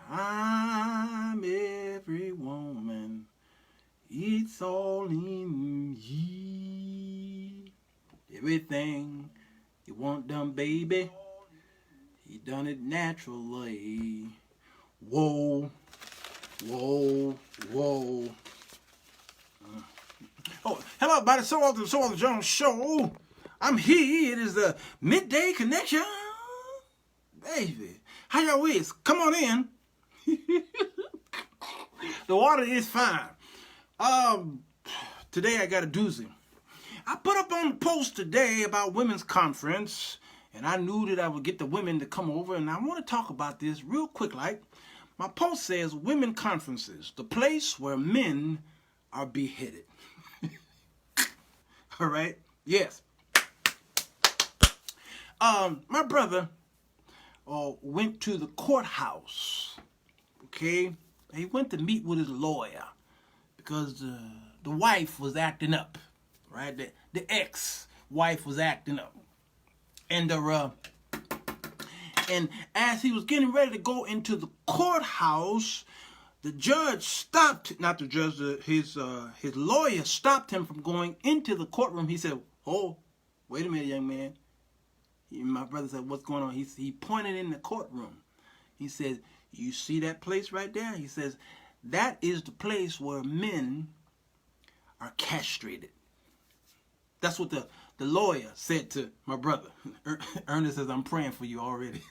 I'm every woman. It's all in ye. Everything you want done, baby. He done it naturally. Whoa, whoa, whoa. Oh, hello, everybody. Sirwalterj Jones Show. I'm here. It is the midday connection. Baby, how y'all is? Come on in. The water is fine. Today I got a doozy. I put up on the post today about women's conference, and I knew that I would get the women to come over, and I want to talk about this real quick. Like, my post says, women conferences, the place where men are beheaded. All right? Yes. My brother went to the courthouse. Okay? He went to meet with his lawyer because the wife was acting up. Right? The ex-wife was acting up. And as he was getting ready to go into the courthouse, the judge stopped, not the judge, his lawyer stopped him from going into the courtroom. He said, "Oh, wait a minute, young man." My brother said, "What's going on?" He pointed in the courtroom. He said, "You see that place right there?" He says, "That is the place where men are castrated." That's what the lawyer said to my brother. Ernest says, "I'm praying for you already."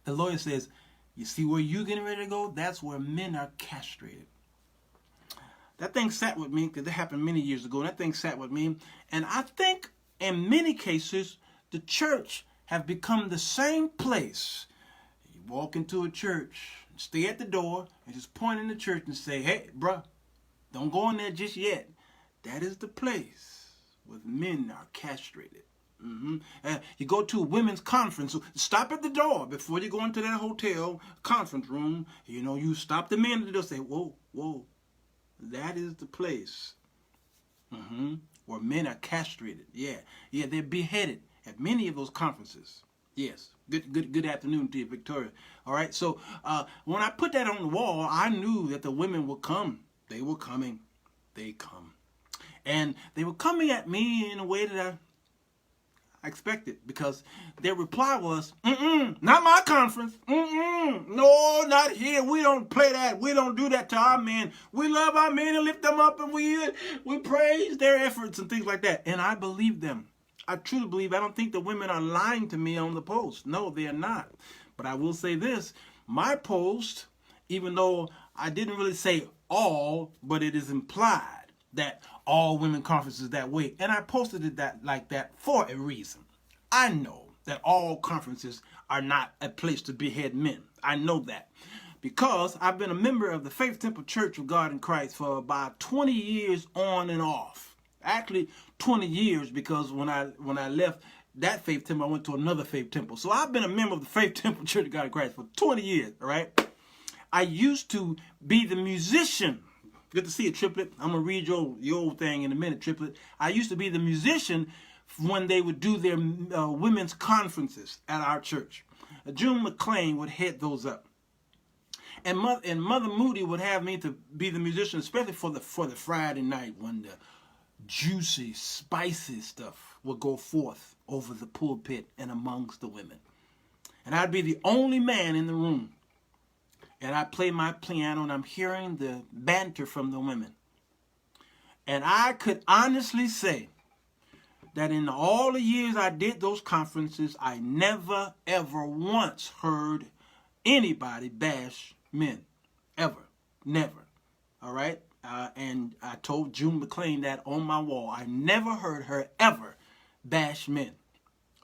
The lawyer says, "You see where you're getting ready to go? That's where men are castrated." That thing sat with me because it happened many years ago. That thing sat with me. And I think in many cases, the church have become the same place. You walk into a church, stay at the door, and just point in the church and say, "Hey, bruh, don't go in there just yet." That is the place where men are castrated. You go to a women's conference, so stop at the door before you go into that hotel conference room. You know, you stop the men at the door and say, "Whoa, whoa, that is the place where men are castrated." Yeah, they're beheaded at many of those conferences. Yes, good afternoon to you, Victoria. All right, so when I put that on the wall, I knew that the women would come. They were coming. They come. And they were coming at me in a way that I expected, because their reply was, "Not my conference. No, not here. We don't play that. We don't do that to our men. We love our men and lift them up, and we praise their efforts," and things like that. And I believe them. I truly believe. I don't think the women are lying to me on the post. No, they are not. But I will say this. My post, even though I didn't really say all, but it is implied that all women conferences that way. And I posted it like that for a reason. I know that all conferences are not a place to behead men. I know that because I've been a member of the Faith Temple Church of God in Christ for about 20 years on and off. Actually, 20 years, because when I left that Faith Temple, I went to another Faith Temple. So I've been a member of the Faith Temple Church of God in Christ for 20 years, all right? I used to be the musician. Good to see you, Triplet. I'm going to read your old thing in a minute, Triplet. I used to be the musician when they would do their women's conferences at our church. June McClain would head those up. And Mother Moody would have me to be the musician, especially for the Friday night when the juicy, spicy stuff would go forth over the pulpit and amongst the women. And I'd be the only man in the room. And I play my piano, and I'm hearing the banter from the women. And I could honestly say that in all the years I did those conferences, I never, ever once heard anybody bash men. Ever. Never. All right? And I told June McClain that on my wall. I never heard her ever bash men.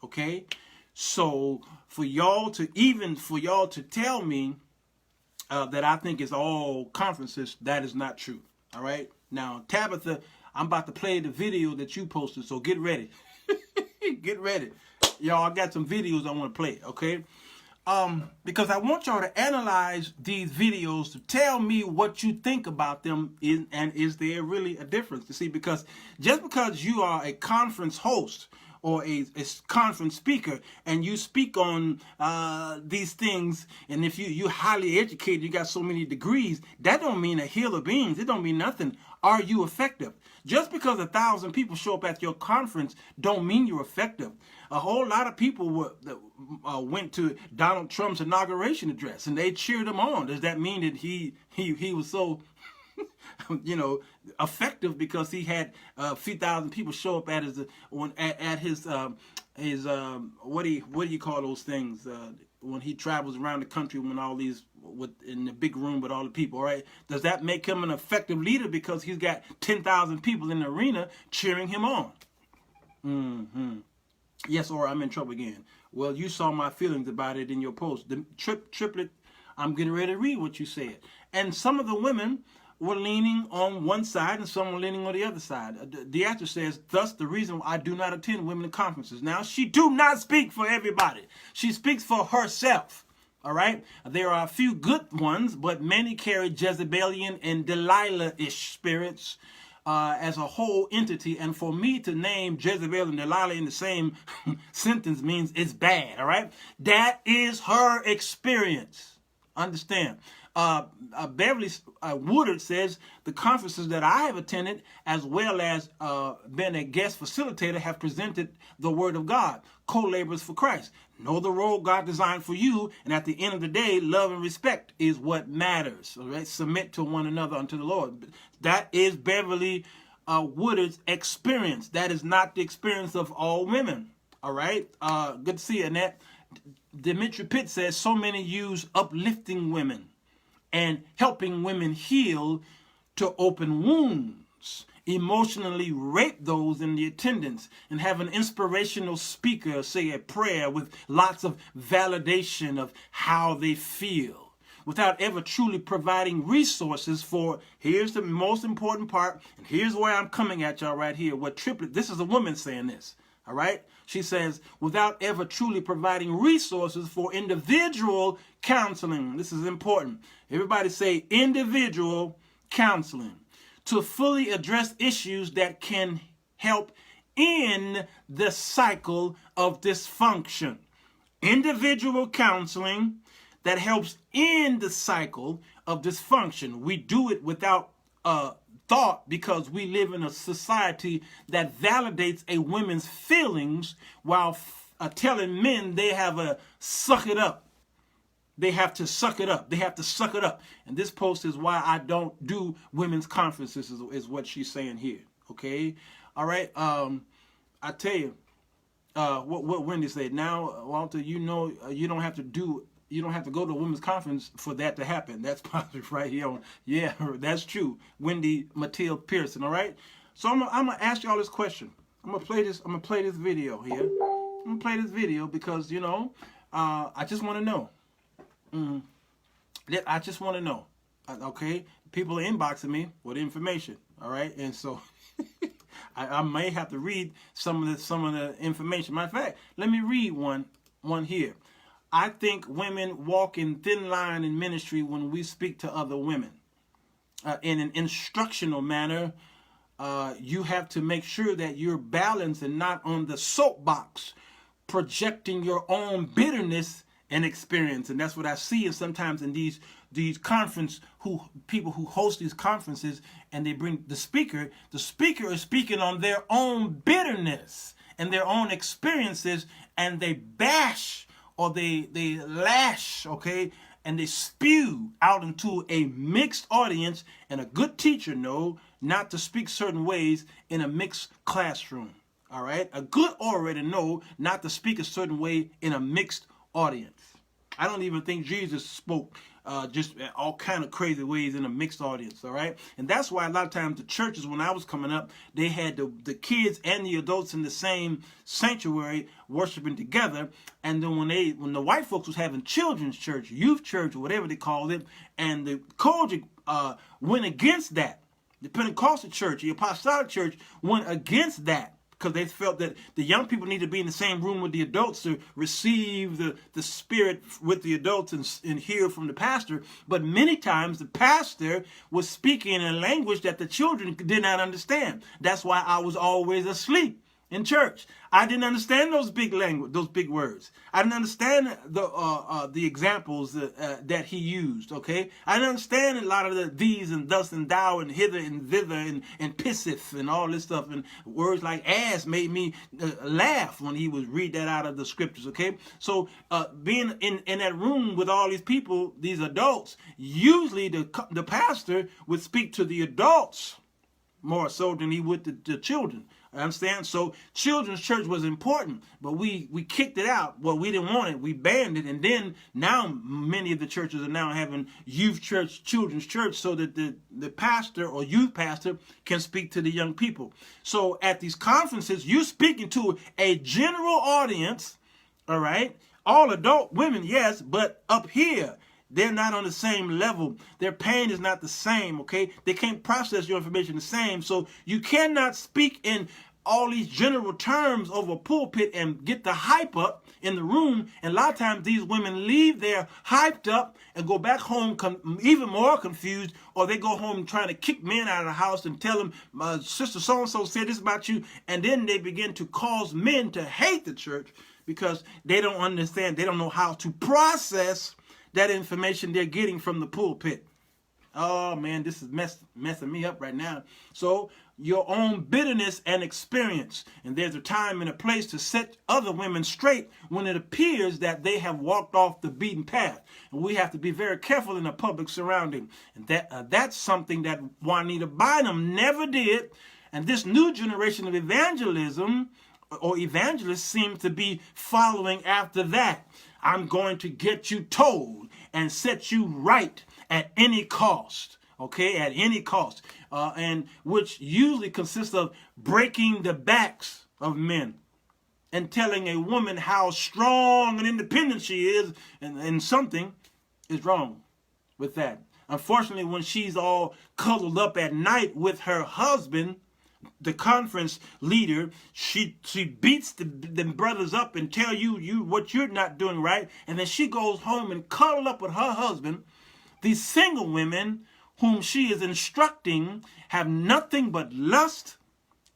Okay? So for y'all to tell me that I think it's all conferences, that is not true. All right? Now, Tabitha, I'm about to play the video that you posted, so get ready. Get ready. Y'all, I got some videos I want to play, okay? Because I want y'all to analyze these videos to tell me what you think about them, and is there really a difference? You see, because just because you are a conference host or a conference speaker, and you speak on these things, and if you're highly educated, you got so many degrees, that don't mean a hill of beans. It don't mean nothing. Are you effective? Just because 1,000 people show up at your conference don't mean you're effective. A whole lot of people went to Donald Trump's inauguration address, and they cheered him on. Does that mean that he was so effective because he had a few thousand people show up at his what do you call those things when he travels around the country when all these in the big room with all the people, right? Does that make him an effective leader because he's got 10,000 people in the arena cheering him on? Yes, or I'm in trouble again. Well, you saw my feelings about it in your post. The triplet, I'm getting ready to read what you said. And some of the women were leaning on one side and some were leaning on the other side. The actor says, thus the reason I do not attend women conferences. Now, she do not speak for everybody. She speaks for herself. All right? There are a few good ones, but many carry Jezebelian and Delilah-ish spirits as a whole entity. And for me to name Jezebel and Delilah in the same sentence means it's bad. All right? That is her experience. Understand? Beverly Woodard says the conferences that I have attended, as well as been a guest facilitator, have presented the word of God, co-laborers for Christ. Know the role God designed for you, and at the end of the day, love and respect is what matters. All right, submit to one another unto the Lord. That is Beverly Woodard's experience. That is not the experience of all women. All right, good to see you, Annette. Dimitri Pitt says so many use uplifting women and helping women heal to open wounds, emotionally rape those in the attendance, and have an inspirational speaker say a prayer with lots of validation of how they feel, without ever truly providing resources for, here's the most important part, and here's where I'm coming at y'all right here, what triplet, this is a woman saying this, all right? She says, without ever truly providing resources for individual counseling. This is important. Everybody say individual counseling to fully address issues that can help end the cycle of dysfunction. Individual counseling that helps end the cycle of dysfunction. We do it without thought because we live in a society that validates a woman's feelings while telling men they have a suck it up. They have to suck it up. They have to suck it up. And this post is why I don't do women's conferences is what she's saying here. Okay? All right? I tell you, what Wendy said. Now, Walter, you know you don't have to go to a women's conference for that to happen. That's positive right here. Yeah, that's true. Wendy Mathilde Pearson, all right? So I'm gonna ask y'all this question. I'm gonna play this video here. I'm gonna play this video because, I just want to know. I just want to know. Okay? People are inboxing me with information, all right? And so I may have to read some of the information. Matter of fact, let me read one here. I think women walk in thin line in ministry when we speak to other women. In an instructional manner, you have to make sure that you're balanced and not on the soapbox, projecting your own bitterness and experience. And that's what I see sometimes in these people who host these conferences, and they bring the speaker. The speaker is speaking on their own bitterness and their own experiences, and they bash or they lash, okay, and they spew out into a mixed audience. And a good teacher knows not to speak certain ways in a mixed classroom, all right? A good orator knows not to speak a certain way in a mixed audience. I don't even think Jesus spoke just all kind of crazy ways in a mixed audience, all right? And that's why a lot of times the churches, when I was coming up, they had the kids and the adults in the same sanctuary worshiping together. And then when the white folks was having children's church, youth church, or whatever they called it, and the Kojic went against that. The Pentecostal church, the Apostolic church went against that, because they felt that the young people need to be in the same room with the adults to receive the spirit with the adults and hear from the pastor. But many times the pastor was speaking in a language that the children did not understand. That's why I was always asleep in church. I didn't understand those big words. I didn't understand the examples that he used. Okay, I didn't understand a lot of the these and thus and thou and hither and thither and pisseth and all this stuff, and words like ass made me laugh when he would read that out of the scriptures. Okay, so being in that room with all these people, these adults, usually the pastor would speak to the adults more so than he would the children. Understand? So children's church was important, but we kicked it out. Well, we didn't want it. We banned it. And then now many of the churches are now having youth church, children's church, so that the pastor or youth pastor can speak to the young people. So at these conferences, you're speaking to a general audience, all right? All adult women, yes, but up here, they're not on the same level. Their pain is not the same, okay? They can't process your information the same. So you cannot speak in all these general terms over a pulpit and get the hype up in the room. And a lot of times these women leave there hyped up and go back home even more confused, or they go home trying to kick men out of the house and tell them, my sister so-and-so said this about you. And then they begin to cause men to hate the church because they don't understand. They don't know how to process that information they're getting from the pulpit. Oh man, this is messing me up right now. So your own bitterness and experience, and there's a time and a place to set other women straight when it appears that they have walked off the beaten path. And we have to be very careful in a public surrounding. And that's something that Juanita Bynum never did. And this new generation of evangelism or evangelists seem to be following after that. I'm going to get you told and set you right at any cost, okay, at any cost, and which usually consists of breaking the backs of men and telling a woman how strong and independent she is, and something is wrong with that. Unfortunately, when she's all cuddled up at night with her husband, the conference leader, she beats the brothers up and tell you what you're not doing right, and then she goes home and cuddle up with her husband. These single women whom she is instructing have nothing but lust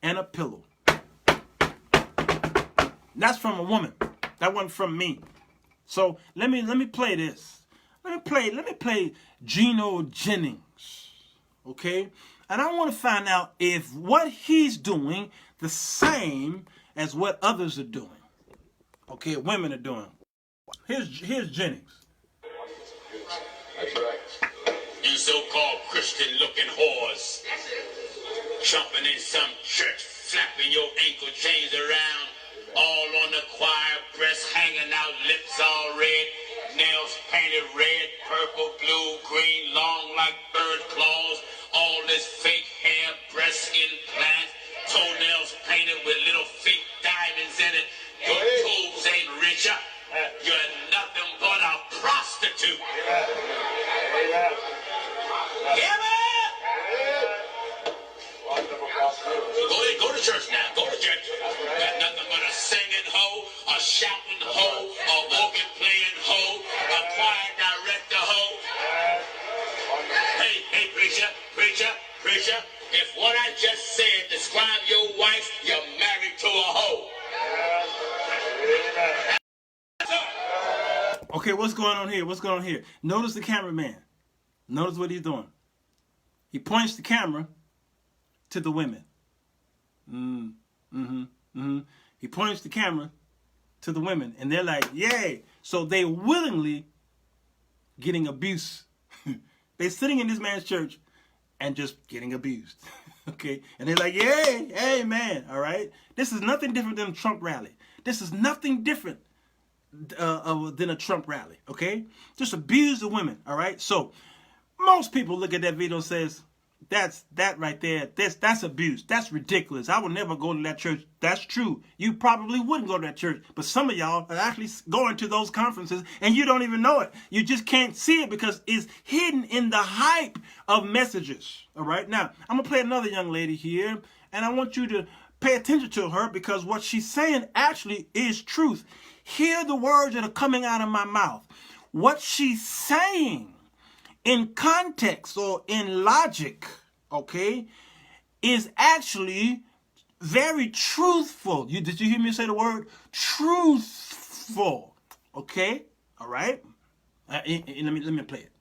and a pillow. That's from a woman. That wasn't from me. So let me play this. Let me play Gino Jennings. Okay? And I want to find out if what he's doing the same as what others are doing. Okay, women are doing. Here's Jennings. That's right. You so-called Christian-looking whores, jumping in some church, flapping your ankle chains around, all on the choir, breasts hanging out, lips all red, nails painted red, purple, blue, green, long like bird claws. All this fake hair, breast implants, toenails painted with little fake diamonds in it. Your boobs ain't richer. You're nothing but a prostitute. Yeah, man. Go to church now. Go to church. Got nothing but a singing hoe, a shouting hoe, a organ playing hoe, a choir director hoe. Hey, preacher, if what I just said describe your wife, you're married to a hoe. Okay, what's going on here? Notice the cameraman. Notice what he's doing. He points the camera to the women. He points the camera to the women, and they're like, yay. So they willingly getting abuse. They're sitting in this man's church and just getting abused. Okay? And they're like, yay, amen. All right? This is nothing different than a Trump rally. This is nothing different than a Trump rally. Okay? Just abuse the women. All right? So most people look at that video and says, that right there, that's abuse. That's ridiculous. I would never go to that church. That's true. You probably wouldn't go to that church. But some of y'all are actually going to those conferences and you don't even know it. You just can't see it because it's hidden in the hype of messages. All right. Now, I'm going to play another young lady here, and I want you to pay attention to her because what she's saying actually is truth. Hear the words that are coming out of my mouth. What she's saying in context or in logic, okay, is actually very truthful. Did you hear me say the word truthful? Okay, all right. Let me play it.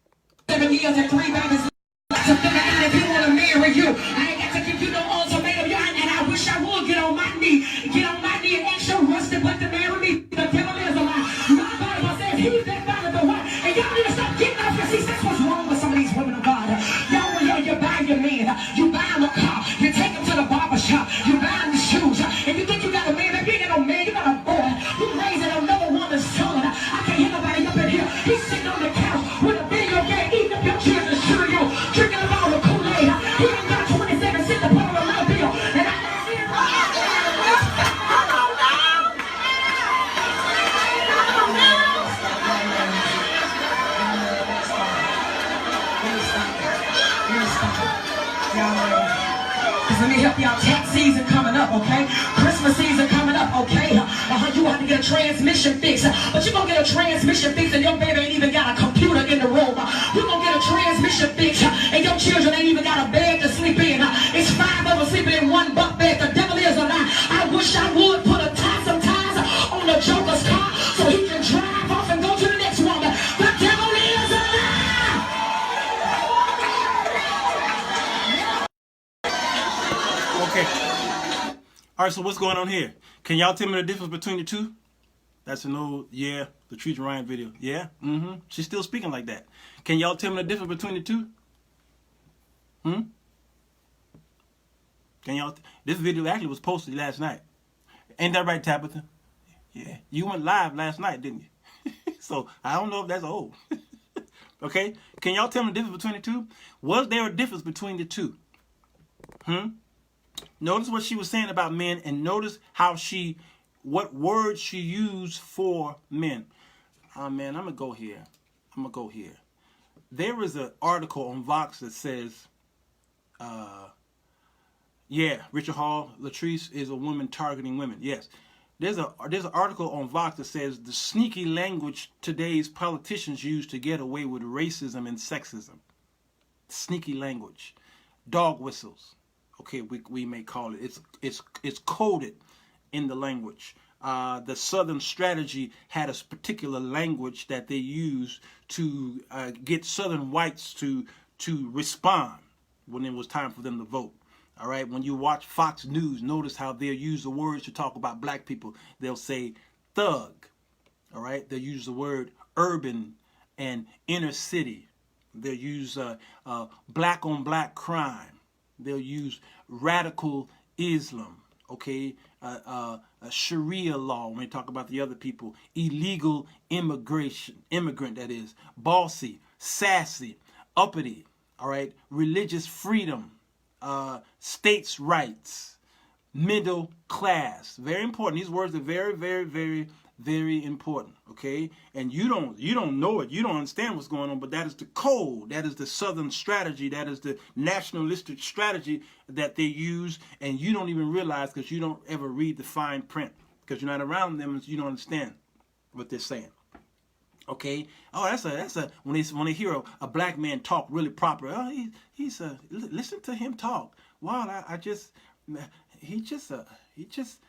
7 years and 3 babies. To figure out if you want to marry you. I ain't got to give you no ultimatum, and I wish I would get on my knee and ask your rusted butt to marry me. The devil is a lie. My Bible says he's that valuable one. And y'all need to stop getting off your seats. That's what's wrong with some of these women of God. Y'all, you buy your man, you buy him a car, you take him to the barber shop, you buy him the shoes, and you think you got a man. If you ain't got no man, you got a boy. You raising another woman's son. I can't hear nobody up in here. He's sitting on the couch with a video game, eating up your children's cereal, drinking a bottle of Kool-Aid. He ain't got 27 cents to put on a low bill. And I let me help y'all. Tax season coming up, okay? Christmas season coming up, okay? You have to get a transmission fix, but you gonna get a transmission fix and your baby ain't even got a computer in the room. You gonna get a transmission fix and your children ain't even got a bed to sleep in. It's 5 of us sleeping in one bunk bed. The devil is a lie. I wish I would put some ties on the Joker's car so he can drive off and go to the next woman. The devil is a lie. Okay. All right, so what's going on here? Can y'all tell me the difference between the two? That's an old, yeah, the Trees Ryan video. Yeah, She's still speaking like that. Can y'all tell me the difference between the two? Can y'all? This video actually was posted last night. Ain't that right, Tabitha? Yeah, you went live last night, didn't you? So I don't know if that's old. Okay, can y'all tell me the difference between the two? Was there a difference between the two? Notice what she was saying about men, and notice what words she used for men. Man, I'm gonna go here. There is an article on Vox that says, yeah, Richard Hall, Latrice is a woman targeting women. Yes. There's an article on Vox that says the sneaky language today's politicians use to get away with racism and sexism. Sneaky language. Dog whistles. Okay, we may call it. It's coded in the language. The Southern strategy had a particular language that they used to get Southern whites to respond when it was time for them to vote. All right, when you watch Fox News, notice how they'll use the words to talk about black people. They'll say thug. All right, they'll use the word urban and inner city. They'll use black on black crime. They'll use radical Islam, okay, Sharia law when they talk about the other people, illegal immigrant that is, bossy, sassy, uppity, all right, religious freedom, states' rights, middle class. Very important. These words are very, very, very, very important, okay? And you don't know it. You don't understand what's going on, but that is the code. That is the Southern strategy. That is the nationalistic strategy that they use, and you don't even realize because you don't ever read the fine print because you're not around them and you don't understand what they're saying. Okay. Oh, that's a when they hear a black man talk really proper. Oh, he's listen to him talk. Wow,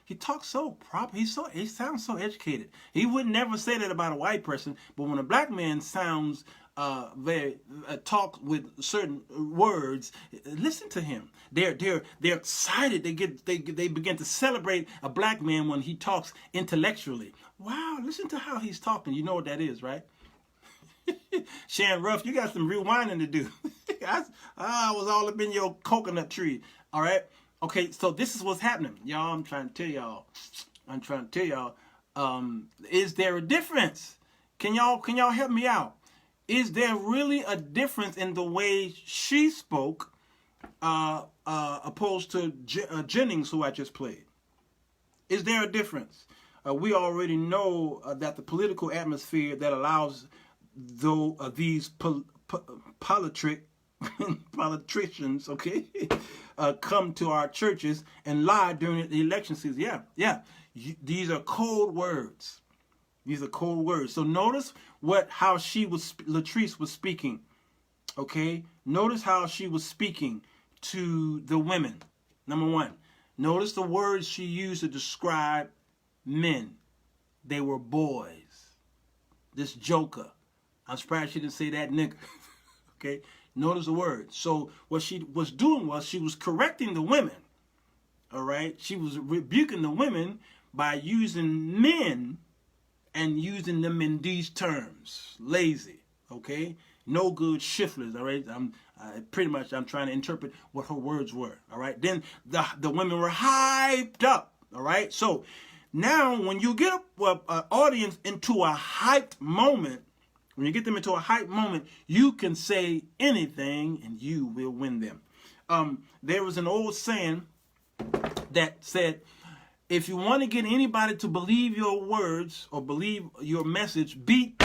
he talks so proper. He sounds so educated. He would never say that about a white person, but when a black man sounds talk with certain words, listen to him. They're excited. They begin to celebrate a black man when he talks intellectually. Wow, listen to how he's talking. You know what that is, right? Sharon Ruff, you got some rewinding to do. I was all up in your coconut tree. All right. Okay, so this is what's happening. Y'all, I'm trying to tell y'all. Is there a difference? Can y'all help me out? Is there really a difference in the way she spoke opposed to Jennings, who I just played? Is there a difference? We already know that the political atmosphere that allows these politicians, okay, come to our churches and lie during the election season. Yeah. These are code words. So notice how Latrice was speaking. Okay, notice how she was speaking to the women. Number one, Notice the words she used to describe men. They were boys. This joker. I'm surprised she didn't say that nigga. Okay? Notice the word. So what she was doing was she was correcting the women. All right? She was rebuking the women by using men and using them in these terms. Lazy. Okay? No good shiftlers. All right? I'm trying to interpret what her words were. All right? Then the women were hyped up. All right? So now when you get an audience into a hyped moment, when you get them into a hype moment, you can say anything and you will win them. There was an old saying that said, if you want to get anybody to believe your words or believe your message, beat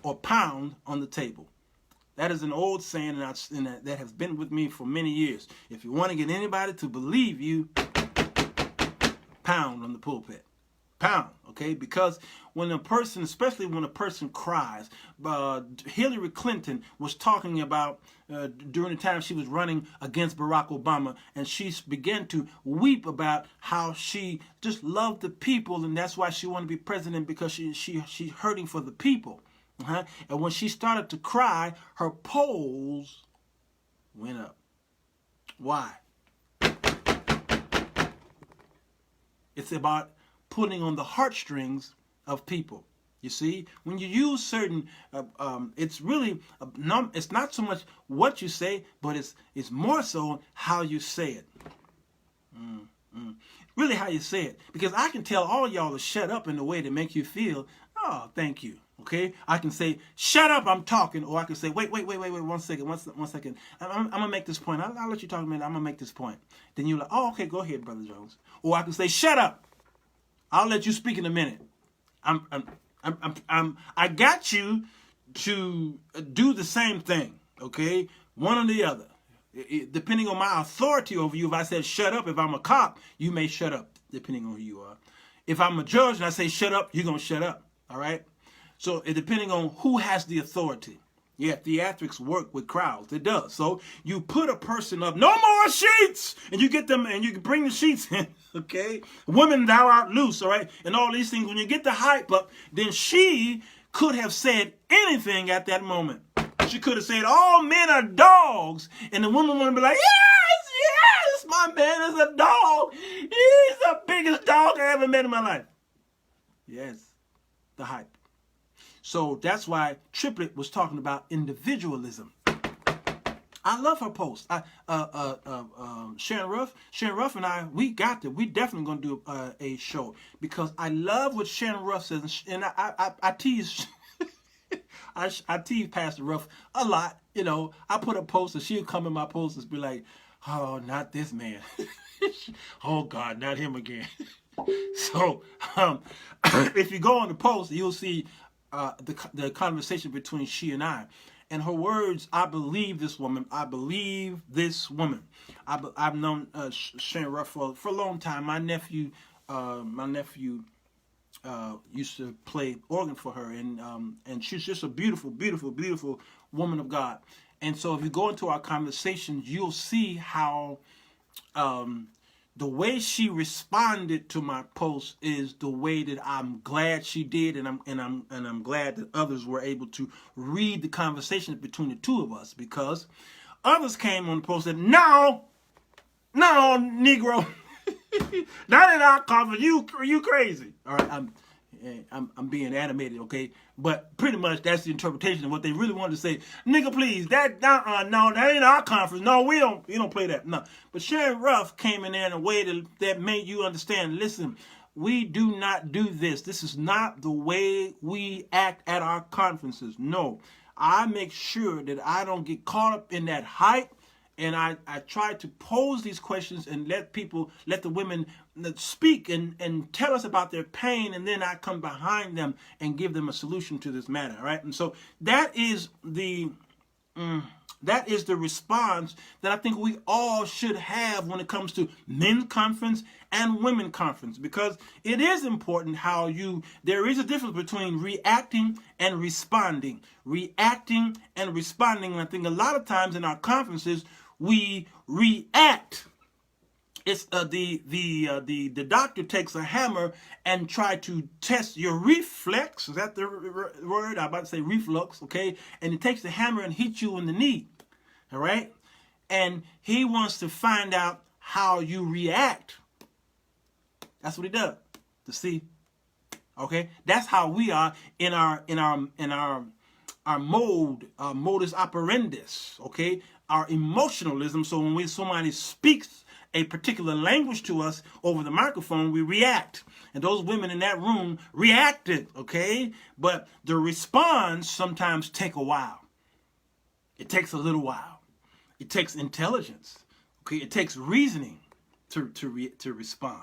or pound on the table. That is an old saying that has been with me for many years. If you want to get anybody to believe you, pound on the pulpit. Pound, okay? Because when a person, especially when a person cries, Hillary Clinton was talking about during the time she was running against Barack Obama, and she began to weep about how she just loved the people, and that's why she wanted to be president, because she's hurting for the people. And when she started to cry, her polls went up. Why? It's about pulling on the heartstrings of people. You see, when you use certain, it's really, it's not so much what you say, but it's more so how you say it. Really how you say it. Because I can tell all y'all to shut up in a way to make you feel, oh, thank you. Okay? I can say, shut up, I'm talking. Or I can say, wait, 1 second, one second. I'm going to make this point. I'll let you talk a minute. I'm going to make this point. Then you're like, oh, okay, go ahead, Brother Jones. Or I can say, shut up. I'll let you speak in a minute. I got you to do the same thing, okay? One or the other. Depending on my authority over you, if I said shut up, if I'm a cop, you may shut up, depending on who you are. If I'm a judge and I say shut up, you're going to shut up, all right? So depending on who has the authority. Yeah, theatrics work with crowds. It does. So you put a person up, no more sheets! And you get them, and you can bring the sheets in, okay? Women, thou art loose, all right? And all these things. When you get the hype up, then she could have said anything at that moment. She could have said, all men are dogs. And the woman would be like, yes, my man is a dog. He's the biggest dog I ever met in my life. Yes, the hype. So that's why Triplet was talking about individualism. I love her post. Sharon Ruff and I, we definitely going to do a show, because I love what Sharon Ruff says, and I tease, I tease Pastor Ruff a lot. You know, I put a post and she'll come in my post and be like, oh, not this man. Oh God, not him again. So if you go on the post, you'll see the conversation between she and I. And her words, I believe this woman. I believe this woman. I've known Sharon Ruff for a long time. My nephew used to play organ for her, and she's just a beautiful, beautiful, beautiful woman of God. And so if you go into our conversations, you'll see how the way she responded to my post is the way that I'm glad she did, and I'm glad that others were able to read the conversation between the two of us, because others came on the post and said, no, Negro, not in our conference. You crazy. All right, I'm being animated, okay? But pretty much that's the interpretation of what they really wanted to say. Nigga, please, no, that ain't our conference. No, we don't play that. No. But Sharon Ruff came in there in a way that made you understand, listen, we do not do this. This is not the way we act at our conferences. No. I make sure that I don't get caught up in that hype. And I try to pose these questions and let the women speak and tell us about their pain, and then I come behind them and give them a solution to this matter, right? And so that is the response that I think we all should have when it comes to men's conference and women's conference, because it is important there is a difference between reacting and responding. Reacting and responding. And I think a lot of times in our conferences, we react it's the doctor takes a hammer and try to test your reflex. Is that the word? I'm about to say reflux, okay? And he takes the hammer and hits you in the knee, all right? And he wants to find out how you react. That's what he does, to see, okay? That's how we are in our modus operandis, okay? Our emotionalism. So when somebody speaks a particular language to us over the microphone, we react. And those women in that room reacted, okay? But the response sometimes take a while. It takes a little while. It takes intelligence, okay? It takes reasoning to respond.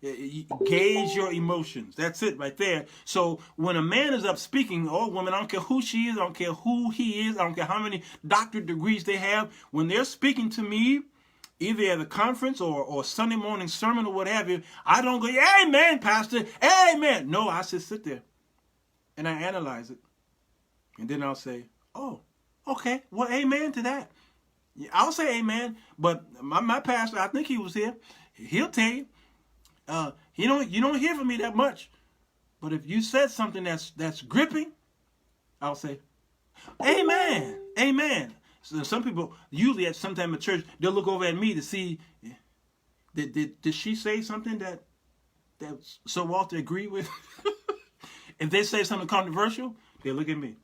Gauge your emotions. That's it right there. So when a man is up speaking, or woman, I don't care who she is, I don't care who he is, I don't care how many doctorate degrees they have, when they're speaking to me, either at a conference or Sunday morning sermon or what have you, I don't go, amen, pastor, amen. No, I just sit there and I analyze it. And then I'll say, oh, okay, well, amen to that. I'll say amen, but my pastor, I think he was here, he'll tell you, you don't hear from me that much. But if you said something that's gripping, I'll say, amen, amen. So some people, usually at some time at church, they'll look over at me to see, did she say something that Sirwalterj agreed with? If they say something controversial, they look at me.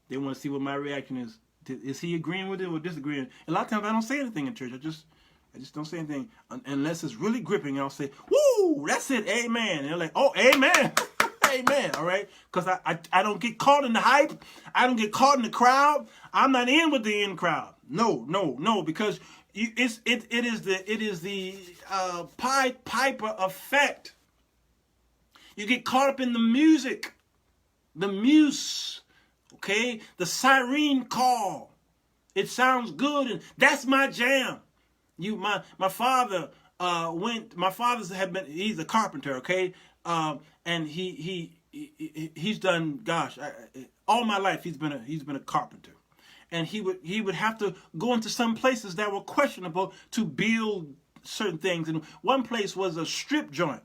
They want to see what my reaction is. Is he agreeing with it or disagreeing? A lot of times I don't say anything in church. I just don't say anything unless it's really gripping. And I'll say, woo, that's it, amen. And they're like, oh, amen. Amen, all right? Because I don't get caught in the hype. I don't get caught in the crowd. I'm not in with the in crowd. No, because it is the Pied Piper effect. You get caught up in the music, the muse, okay? The siren call. It sounds good, and that's my jam. My father he's a carpenter, okay? And he's done, gosh, all my life he's been a carpenter, and he would have to go into some places that were questionable to build certain things. And one place was a strip joint.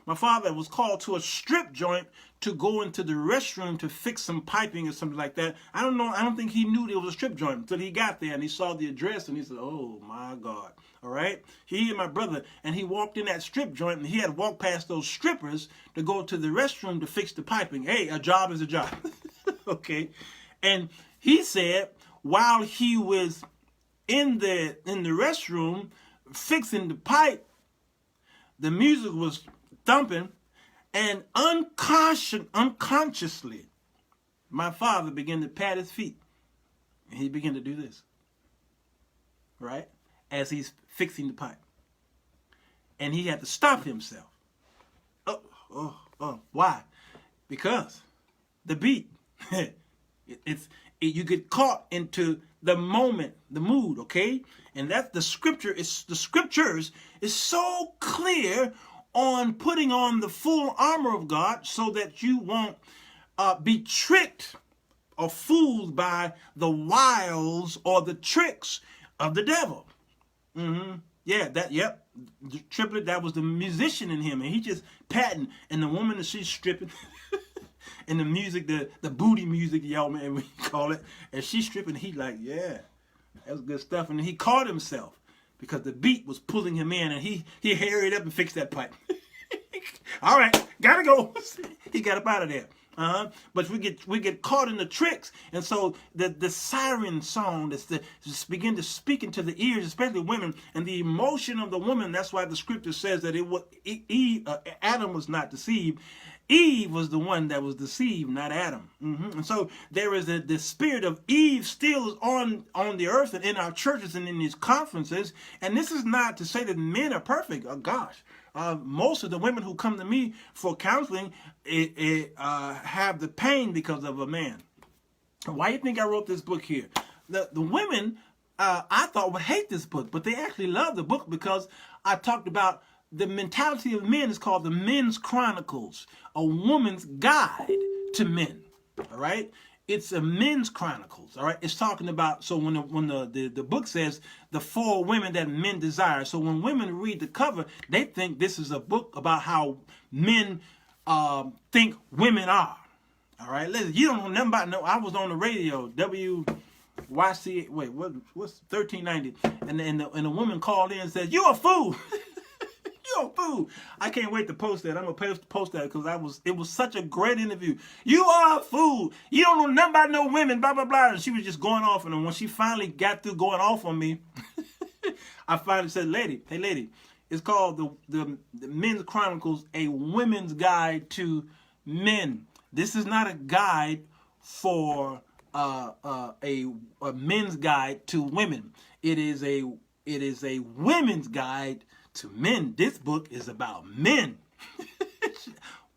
My father was called to a strip joint to go into the restroom to fix some piping or something like that. I don't know. I don't think he knew there was a strip joint until he got there and he saw the address and he said, oh my God. All right. He and my brother, and he walked in that strip joint and he had to walk past those strippers to go to the restroom to fix the piping. Hey, a job is a job. Okay. And he said while he was in the restroom fixing the pipe, the music was thumping, and unconsciously, my father began to pat his feet. And he began to do this, right? As he's fixing the pipe. And he had to stop himself. Why? Because the beat, you get caught into the moment, the mood, okay? And that's the scriptures is so clear on putting on the full armor of God so that you won't be tricked or fooled by the wiles or the tricks of the devil. Yeah, the triplet, that was the musician in him, and he just patting, and the woman that she's stripping, and the music, the booty music, y'all, man, we call it, and she's stripping, he like, yeah, that was good stuff, and he caught himself because the beat was pulling him in, and he hurried up and fixed that pipe. All right, gotta go. He got up out of there. But we get caught in the tricks, and so the siren song just begin to speak into the ears, especially women, and the emotion of the woman. That's why the scripture says that Adam was not deceived. Eve was the one that was deceived, not Adam. And so there is the spirit of Eve still is on the earth and in our churches and in these conferences. And this is not to say that men are perfect. Oh gosh. Most of the women who come to me for counseling have the pain because of a man. Why do you think I wrote this book here? The women, I thought, would hate this book, but they actually love the book because I talked about the mentality of men. Is called the Men's Chronicles, a woman's guide to men. All right? it's a men's chronicles, all right? It's talking about, so when the book says the 4 women that men desire, so when women read the cover, they think this is a book about how men think women are, all right? Listen, you don't know nothing about, no, I was on the radio, WYC, wait, what's 1390, and the woman called in and said, "You a fool." Yo, fool. I can't wait to post that. I'm gonna post that because it was such a great interview. "You are a fool. You don't know nothing about no women, blah, blah, blah." And she was just going off. And when she finally got through going off on me, I finally said, hey lady, it's called the Men's Chronicles, a women's guide to men. This is not a guide for a men's guide to women. It is a women's guide to men. This book is about men.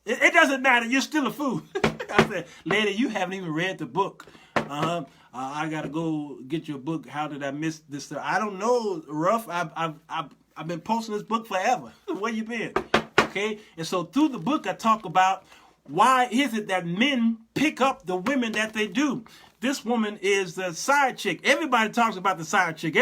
It doesn't matter. You're still a fool. I said, "Lady, you haven't even read the book. I gotta go get your book. How did I miss this? I don't know, Ruff. I've been posting this book forever. Where you been?" Okay. And so through the book, I talk about why is it that men pick up the women that they do. This woman is the side chick. Everybody talks about the side chick.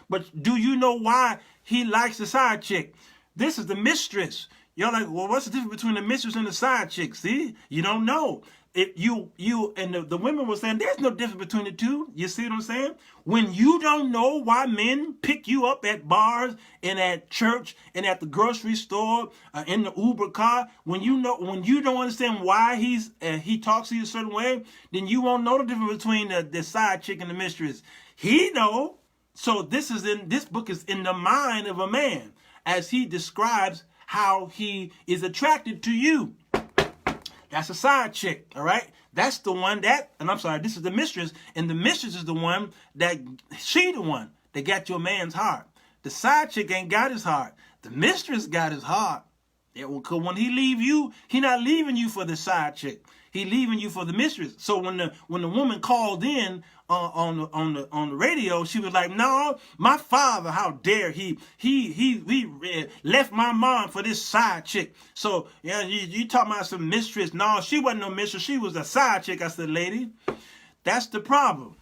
But do you know why he likes the side chick? This is the mistress. You're like, well, what's the difference between the mistress and the side chick? See, you don't know. The women were saying there's no difference between the two. You see what I'm saying? When you don't know why men pick you up at bars and at church and at the grocery store, in the Uber car, when you don't understand why he talks to you a certain way, then you won't know the difference between the side chick and the mistress. He know. So this book is in the mind of a man as he describes how he is attracted to you. That's a side chick, all right? That's the one this is the mistress, and the mistress is the one that got your man's heart. The side chick ain't got his heart. The mistress got his heart. Because when he leave you, he not leaving you for the side chick. He leaving you for the mistress. So when the woman called in on the radio, she was like, "No, my father, how dare he left my mom for this side chick." So yeah, you talking about some mistress? No, she wasn't no mistress. She was a side chick. I said, "Lady, that's the problem.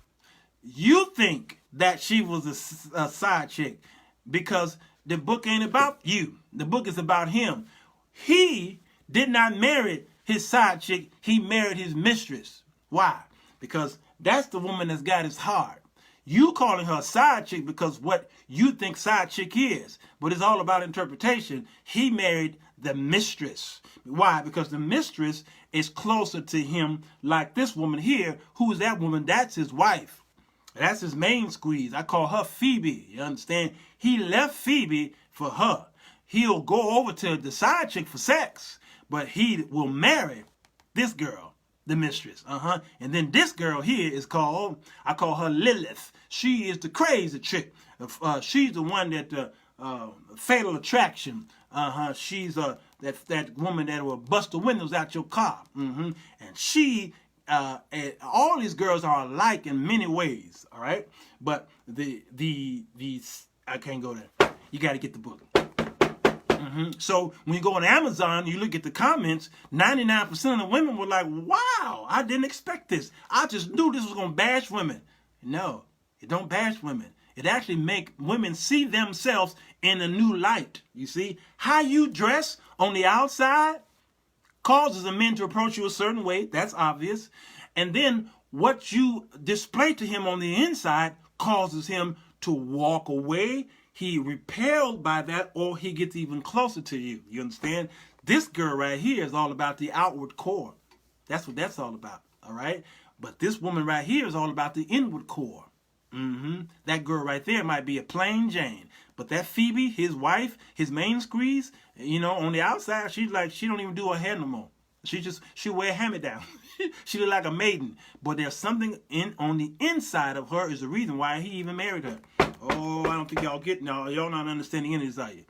You think that she was a side chick because the book ain't about you. The book is about him. He did not marry his side chick. He married his mistress. Why? Because that's the woman that's got his heart. You calling her a side chick because what you think side chick is. But it's all about interpretation. He married the mistress. Why? Because the mistress is closer to him, like this woman here. Who is that woman? That's his wife. That's his main squeeze. I call her Phoebe. You understand? He left Phoebe for her. He'll go over to the side chick for sex, but he will marry this girl, the mistress. And then this girl here is I call her Lilith. She is the crazy chick. She's the one that fatal attraction. She's that woman that will bust the windows out your car. And she, all these girls are alike in many ways. All right, but I can't go there. You got to get the book. So when you go on Amazon, you look at the comments, 99% of the women were like, "Wow, I didn't expect this. I just knew this was going to bash women." No, it don't bash women. It actually make women see themselves in a new light. You see, how you dress on the outside causes a man to approach you a certain way. That's obvious. And then what you display to him on the inside causes him to walk away. He repelled by that, or he gets even closer to you. You understand? This girl right here is all about the outward core. That's what that's all about. All right? But this woman right here is all about the inward core. That girl right there might be a plain Jane. But that Phoebe, his wife, his main squeeze, on the outside, she's like, she don't even do her hair no more. She wear a hand-me-down. She look like a maiden. But there's something on the inside of her is the reason why he even married her. Oh, I don't think y'all y'all not understanding any of this, are you?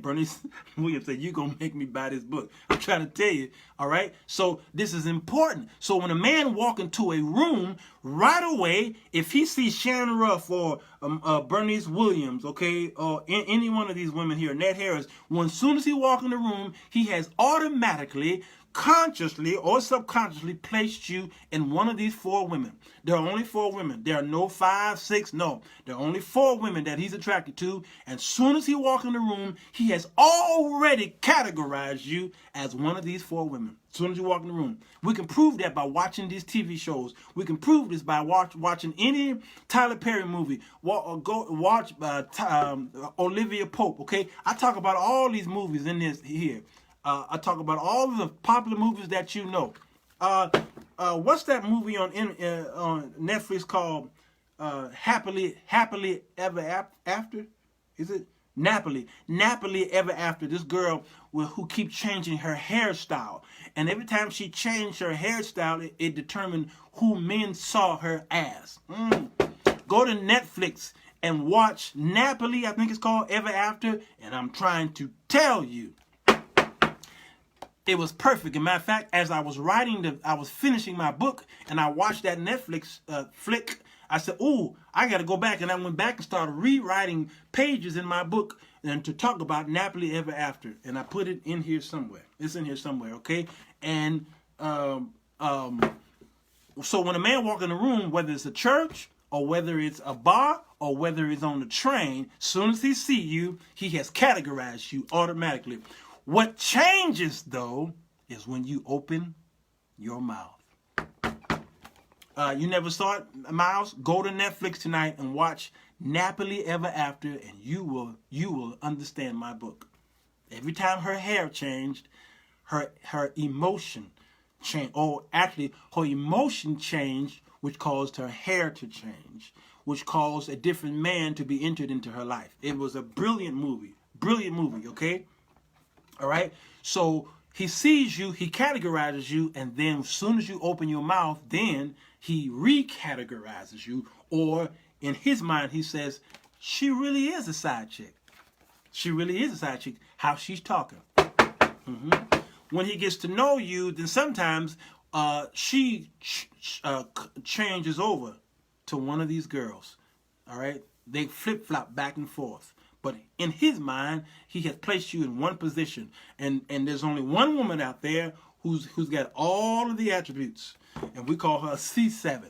Bernice Williams said, "You gonna make me buy this book." I'm trying to tell you, all right? So this is important. So when a man walk into a room, right away, if he sees Shannon Ruff or Bernice Williams, okay, or any one of these women here, Ned Harris, as soon as he walk in the room, he has automatically consciously or subconsciously placed you in one of these 4 women. There are only 4 women. There are no 5, 6, no. There are only 4 women that he's attracted to. And as soon as he walks in the room, he has already categorized you as one of these 4 women. As soon as you walk in the room. We can prove that by watching these TV shows. We can prove this by watching any Tyler Perry movie. Go watch Olivia Pope, okay? I talk about all these movies in this here. I talk about all of the popular movies that you know. What's that movie on Netflix called Happily Ever After? Is it? Napoli Ever After. This girl who keeps changing her hairstyle. And every time she changed her hairstyle, it determined who men saw her as. Go to Netflix and watch Napoli, I think it's called, Ever After. And I'm trying to tell you, it was perfect. As a matter of fact, as I was finishing my book, and I watched that Netflix flick, I said, "Ooh, I got to go back." And I went back and started rewriting pages in my book and to talk about Napoli Ever After. And I put it in here somewhere. It's in here somewhere, okay? And so when a man walks in the room, whether it's a church or whether it's a bar or whether it's on the train, as soon as he sees you, he has categorized you automatically. What changes, though, is when you open your mouth. You never saw it, Miles? Go to Netflix tonight and watch Napoli Ever After, and you will understand my book. Every time her hair changed, her emotion changed. Or actually, her emotion changed, which caused her hair to change, which caused a different man to be entered into her life. It was a brilliant movie. Brilliant movie, okay? All right? So he sees you, he categorizes you, and then as soon as you open your mouth, then he recategorizes you, or in his mind, he says, she really is a side chick. She really is a side chick. How she's talking. When he gets to know you, then sometimes she changes over to one of these girls. All right? They flip-flop back and forth. But in his mind, he has placed you in one position. And there's only one woman out there who's got all of the attributes. And we call her C7.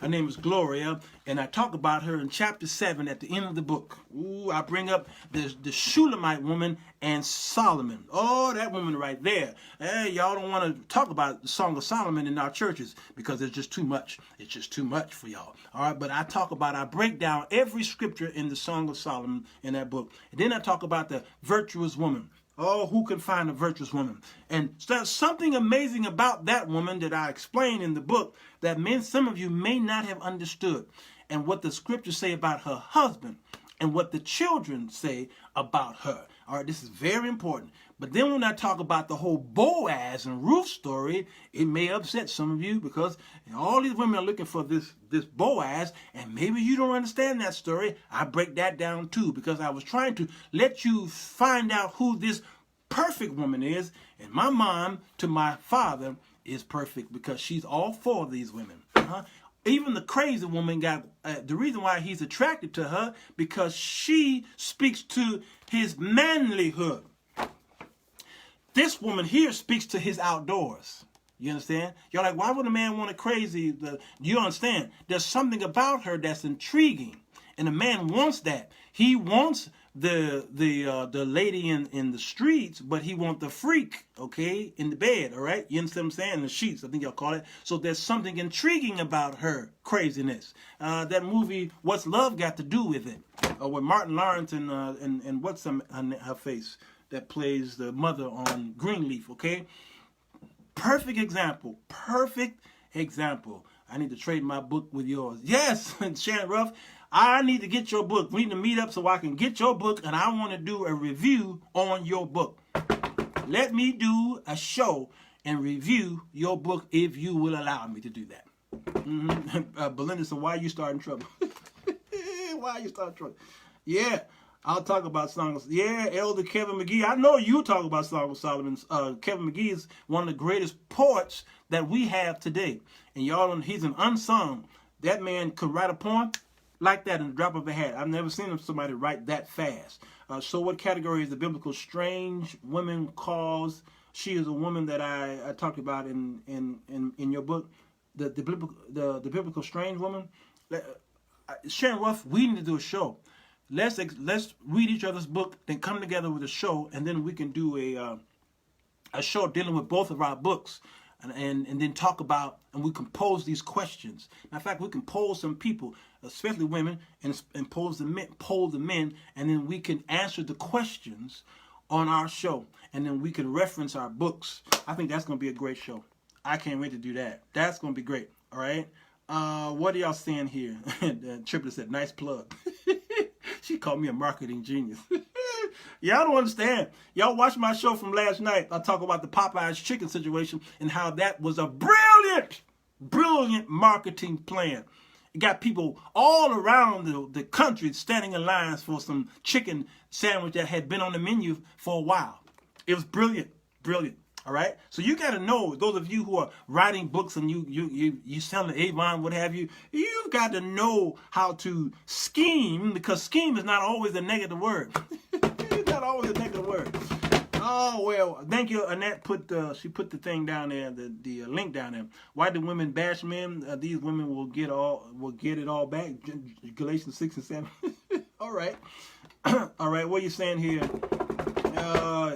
Her name is Gloria. And I talk about her in chapter 7 at the end of the book. Ooh, I bring up the Shulamite woman and Solomon. Oh, that woman right there. Hey, y'all don't want to talk about the Song of Solomon in our churches because it's just too much. It's just too much for y'all. All right, but I break down every scripture in the Song of Solomon in that book. And then I talk about the virtuous woman. Oh, who can find a virtuous woman? And there's something amazing about that woman that I explain in the book that some of you may not have understood. And what the scriptures say about her husband and what the children say about her. All right, this is very important. But then when I talk about the whole Boaz and Ruth story, it may upset some of you because all these women are looking for this Boaz, and maybe you don't understand that story. I break that down too because I was trying to let you find out who this perfect woman is. And my mom to my father is perfect because she's all 4 of these women. Even the crazy woman got the reason why he's attracted to her because she speaks to his manlyhood. This woman here speaks to his outdoors. You understand? You're like, why would a man want a crazy? You understand? There's something about her that's intriguing, and a man wants that. He wants the lady in the streets, but he wants the freak, okay, in the bed. All right, you understand what I'm saying? The sheets, I think y'all call it. So there's something intriguing about her craziness. That movie, What's Love Got to Do with It? With Martin Lawrence and what's her face that plays the mother on Greenleaf, okay? Perfect example. Perfect example. I need to trade my book with yours. Yes, Shannon Ruff, I need to get your book. We need to meet up so I can get your book, and I want to do a review on your book. Let me do a show and review your book if you will allow me to do that. Belinda said, why are you starting trouble? Why are you starting trouble? Yeah. I'll talk about songs. Yeah, Elder Kevin McGee. I know you talk about Song of Solomon. Kevin McGee is one of the greatest poets that we have today. And y'all, he's an unsung. That man could write a poem like that in the drop of a hat. I've never seen somebody write that fast. So what category is the biblical strange women cause She is a woman that I talked about in your book, the biblical strange woman. Sharon Ruff, we need to do a show. Let's read each other's book, then come together with a show, and then we can do a show dealing with both of our books, and then talk about, and we can pose these questions. In fact, we can poll some people, especially women, and poll the men, and then we can answer the questions on our show, and then we can reference our books. I think that's going to be a great show. I can't wait to do that. That's going to be great. All right. What are y'all saying here? Triplet said, nice plug. She called me a marketing genius. Y'all don't understand. Y'all watch my show from last night. I talk about the Popeyes chicken situation and how that was a brilliant marketing plan. It got people all around the country standing in lines for some chicken sandwich that had been on the menu for a while. It was brilliant. All right, so you got to know, those of you who are writing books and you selling Avon, what have you, you've got to know how to scheme, because scheme is not always a negative word. It's not always a negative word. Oh well, thank you, Annette. She put the thing down there, the link down there. Why do women bash men? These women will get it all back. Galatians 6 and 7. All right, all right. What are you saying here?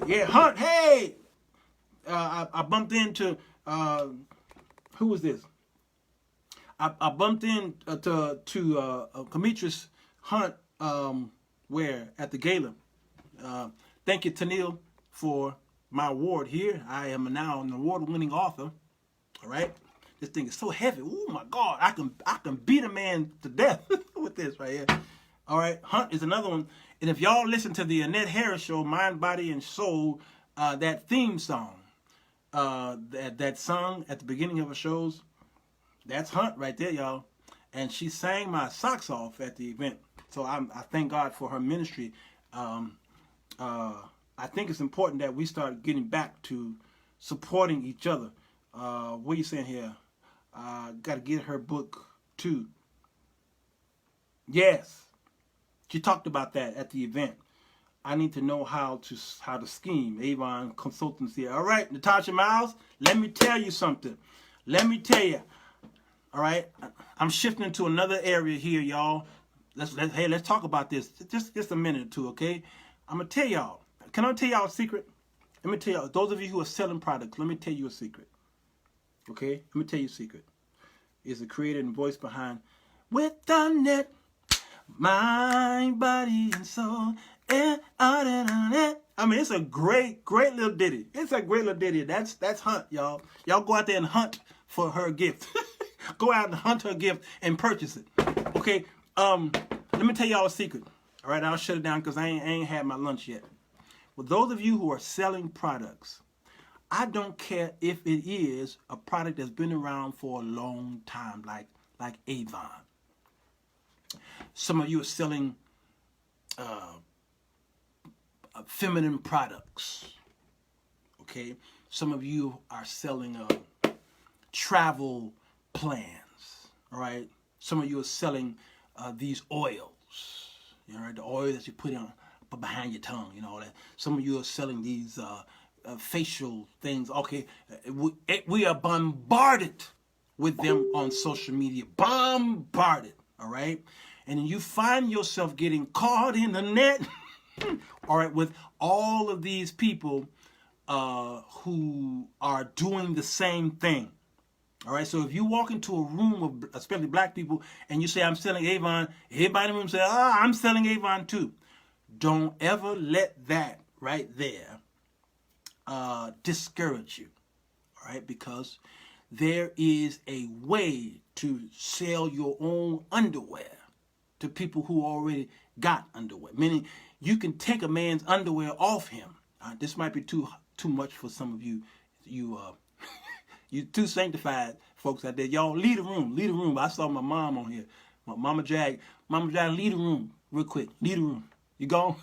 Yeah, Hunt. Hey. I bumped into who was this? I bumped into Demetrius Hunt where at the gala. Thank you, Tennille, for my award here. I am now an award-winning author. All right, this thing is so heavy. Oh my God, I can beat a man to death with this right here. All right, Hunt is another one. And if y'all listen to the Annette Harris show, Mind, Body, and Soul, that theme song. That song at the beginning of her shows, that's Hunt right there, y'all. And she sang my socks off at the event. So I thank God for her ministry. I think it's important that we start getting back to supporting each other. What are you saying here? Got to get her book too. Yes, she talked about that at the event. I need to know how to scheme. Avon Consultancy. All right, Natasha Miles, let me tell you something. Let me tell you. All right, I'm shifting to another area here, y'all. Let's talk about this. Just a minute or two, okay? I'm gonna tell y'all. Can I tell y'all a secret? Let me tell y'all. Those of you who are selling products, let me tell you a secret. Okay, let me tell you a secret. It's the creator and voice behind with the net, mind, body, and soul. I mean, it's a great little ditty. It's a great little ditty. That's Hunt, y'all. Y'all go out there and hunt for her gift. Go out and hunt her gift and purchase it. Okay. Let me tell y'all a secret. All right, I'll shut it down because I ain't had my lunch yet. Well, those of you who are selling products, I don't care if it is a product that's been around for a long time, like Avon. Some of you are selling feminine products, okay? Some of you are selling travel plans, all right? Some of you are selling these oils, you know, right? The oil that you put behind your tongue, you know, that. Some of you are selling these facial things, okay? We are bombarded with them on social media, bombarded, all right? And then you find yourself getting caught in the net, all right, with all of these people who are doing the same thing. All right, so if you walk into a room of especially black people and you say, I'm selling Avon, everybody in the room say, I'm selling Avon too. Don't ever let that right there discourage you, all right, because there is a way to sell your own underwear to people who already got underwear, meaning you can take a man's underwear off him. This might be too much for some of you. You too sanctified folks out there. Y'all leave the room. I saw my mom on here. Mama Jag, leave the room real quick. Leave the room. You gone?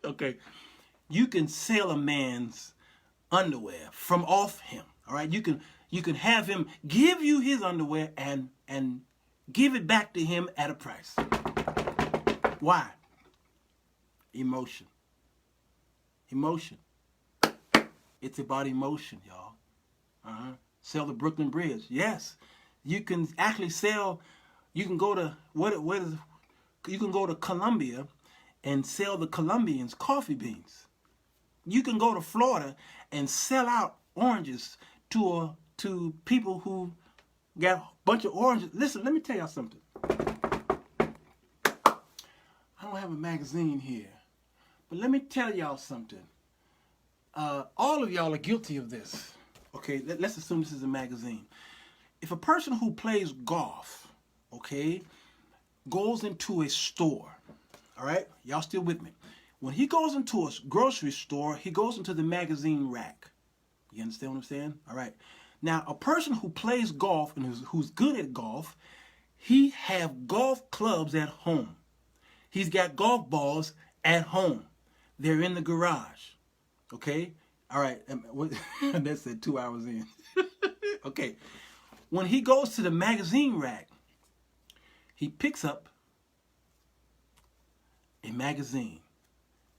Okay. You can sell a man's underwear from off him. All right. You can have him give you his underwear and give it back to him at a price. Why? Emotion. It's about emotion, y'all. Sell the Brooklyn Bridge. Yes, you can actually sell. You can go to you can go to Colombia and sell the Colombians coffee beans. You can go to Florida and sell out oranges to people who got a bunch of oranges. Listen, let me tell y'all something. I don't have a magazine here, but let me tell y'all something. All of y'all are guilty of this. Okay, let's assume this is a magazine. If a person who plays golf, okay, goes into a store, all right, y'all still with me? When he goes into a grocery store, he goes into the magazine rack. You understand what I'm saying? All right. Now, a person who plays golf and who's good at golf, he have golf clubs at home. He's got golf balls at home. They're in the garage. Okay? All right. That said 2 hours in. Okay. When he goes to the magazine rack, he picks up a magazine.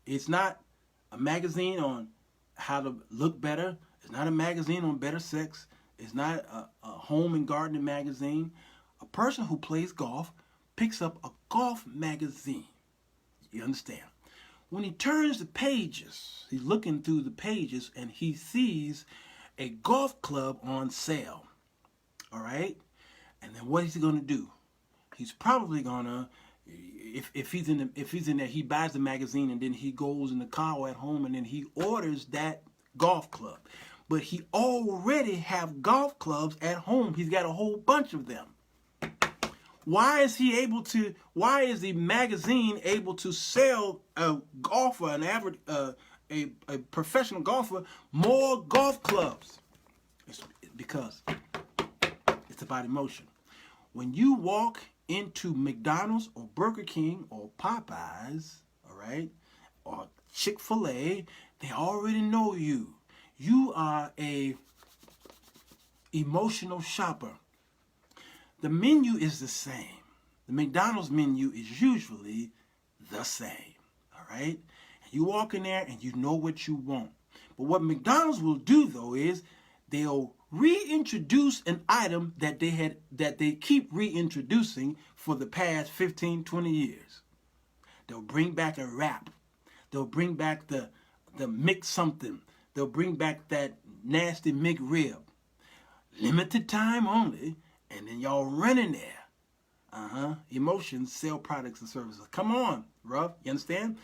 It's not a magazine on how to look better. It's not a magazine on better sex. It's not a home and gardening magazine. A person who plays golf picks up a golf magazine. You understand? When he turns the pages, he's looking through the pages and he sees a golf club on sale. All right? And then what is he going to do? He's probably going to, if he's in there, he buys the magazine and then he goes in the car at home and then he orders that golf club. But he already have golf clubs at home. He's got a whole bunch of them. Why is the magazine able to sell a golfer, an average, a professional golfer, more golf clubs? It's because it's about emotion. When you walk into McDonald's or Burger King or Popeyes, all right, or Chick-fil-A, they already know you. You are a emotional shopper. The menu is the same. The McDonald's menu is usually the same, all right? And you walk in there and you know what you want. But what McDonald's will do, though, is they'll reintroduce an item that they keep reintroducing for the past 15, 20 years. They'll bring back a wrap. They'll bring back the mix something. They'll bring back that nasty McRib. Limited time only. And then y'all running there. Emotions, sell products and services. Come on, bruh. You understand?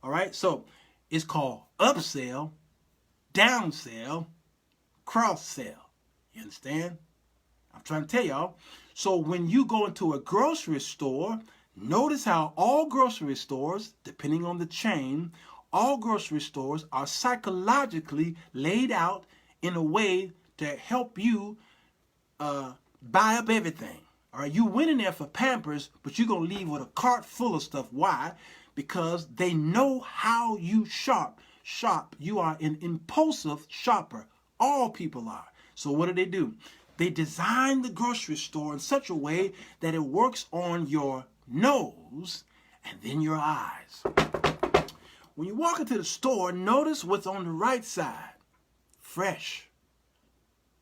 All right. So it's called upsell, downsell, cross sell. You understand? I'm trying to tell y'all. So when you go into a grocery store, notice how all grocery stores, depending on the chain, all grocery stores are psychologically laid out in a way to help you buy up everything. All right, you went in there for Pampers, but you're going to leave with a cart full of stuff. Why? Because they know how you shop. You are an impulsive shopper. All people are. So what do? They design the grocery store in such a way that it works on your nose and then your eyes. When you walk into the store, notice what's on the right side. Fresh.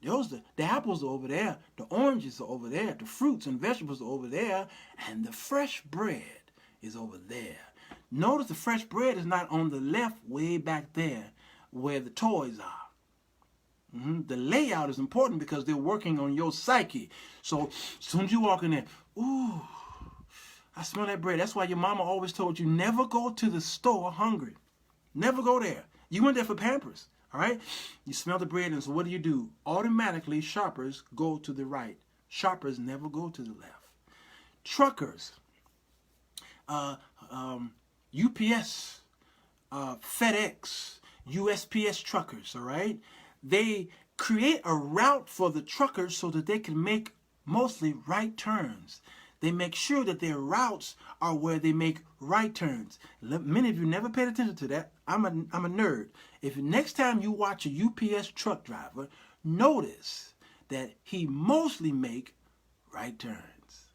The apples are over there. The oranges are over there. The fruits and vegetables are over there. And the fresh bread is over there. Notice the fresh bread is not on the left, way back there where the toys are. The layout is important because they're working on your psyche. So as soon as you walk in there, ooh, I smell that bread. That's why your mama always told you never go to the store hungry. Never go there. You went there for Pampers. All right? You smell the bread, and so what do? Automatically, shoppers go to the right. Shoppers never go to the left. Truckers, UPS, FedEx, USPS truckers, all right? They create a route for the truckers so that they can make mostly right turns. They make sure that their routes are where they make right turns. Many of you never paid attention to that. I'm a nerd. If next time you watch a UPS truck driver, notice that he mostly make right turns.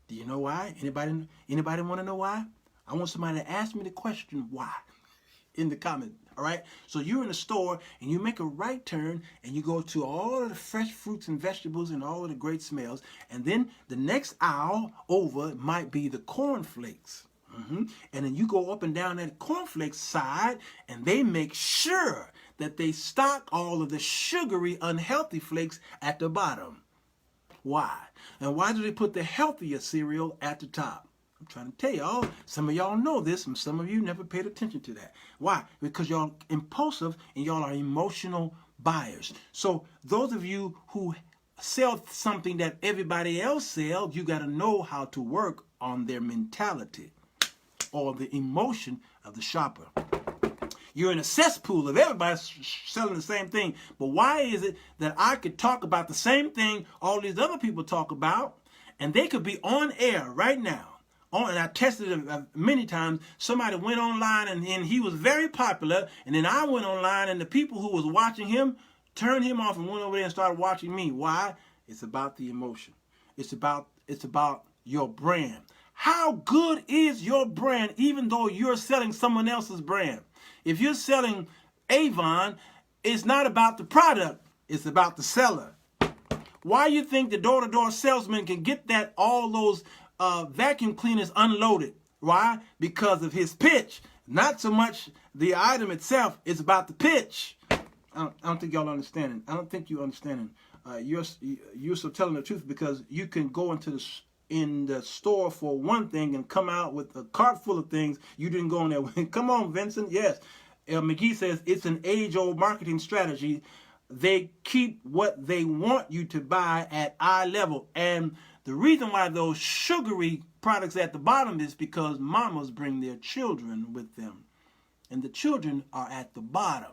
Do you know why? Anybody want to know why? I want somebody to ask me the question why in the comment. All right, so you're in the store and you make a right turn and you go to all of the fresh fruits and vegetables and all of the great smells, and then the next aisle over might be the cornflakes. And then you go up and down that cornflakes side and they make sure that they stock all of the sugary, unhealthy flakes at the bottom. Why? And why do they put the healthier cereal at the top? I'm trying to tell y'all, some of y'all know this, and some of you never paid attention to that. Why? Because y'all impulsive and y'all are emotional buyers. So those of you who sell something that everybody else sells, you got to know how to work on their mentality or the emotion of the shopper. You're in a cesspool of everybody selling the same thing. But why is it that I could talk about the same thing all these other people talk about, and they could be on air right now? And I tested it many times. Somebody went online and he was very popular, and then I went online and the people who was watching him turned him off and went over there and started watching me. Why? It's about the emotion. It's about your brand. How good is your brand even though you're selling someone else's brand? If you're selling Avon, it's not about the product, it's about the seller. Why you think the door-to-door salesman can get all those vacuum cleaners unloaded? Why? Because of his pitch. Not so much the item itself. It's about the pitch. I don't think y'all understanding. I don't think you understanding. You're so telling the truth, because you can go into the store for one thing and come out with a cart full of things you didn't go in there with. Come on, Vincent. Yes. McGee says it's an age-old marketing strategy. They keep what they want you to buy at eye level. And the reason why those sugary products at the bottom is because mamas bring their children with them. And the children are at the bottom.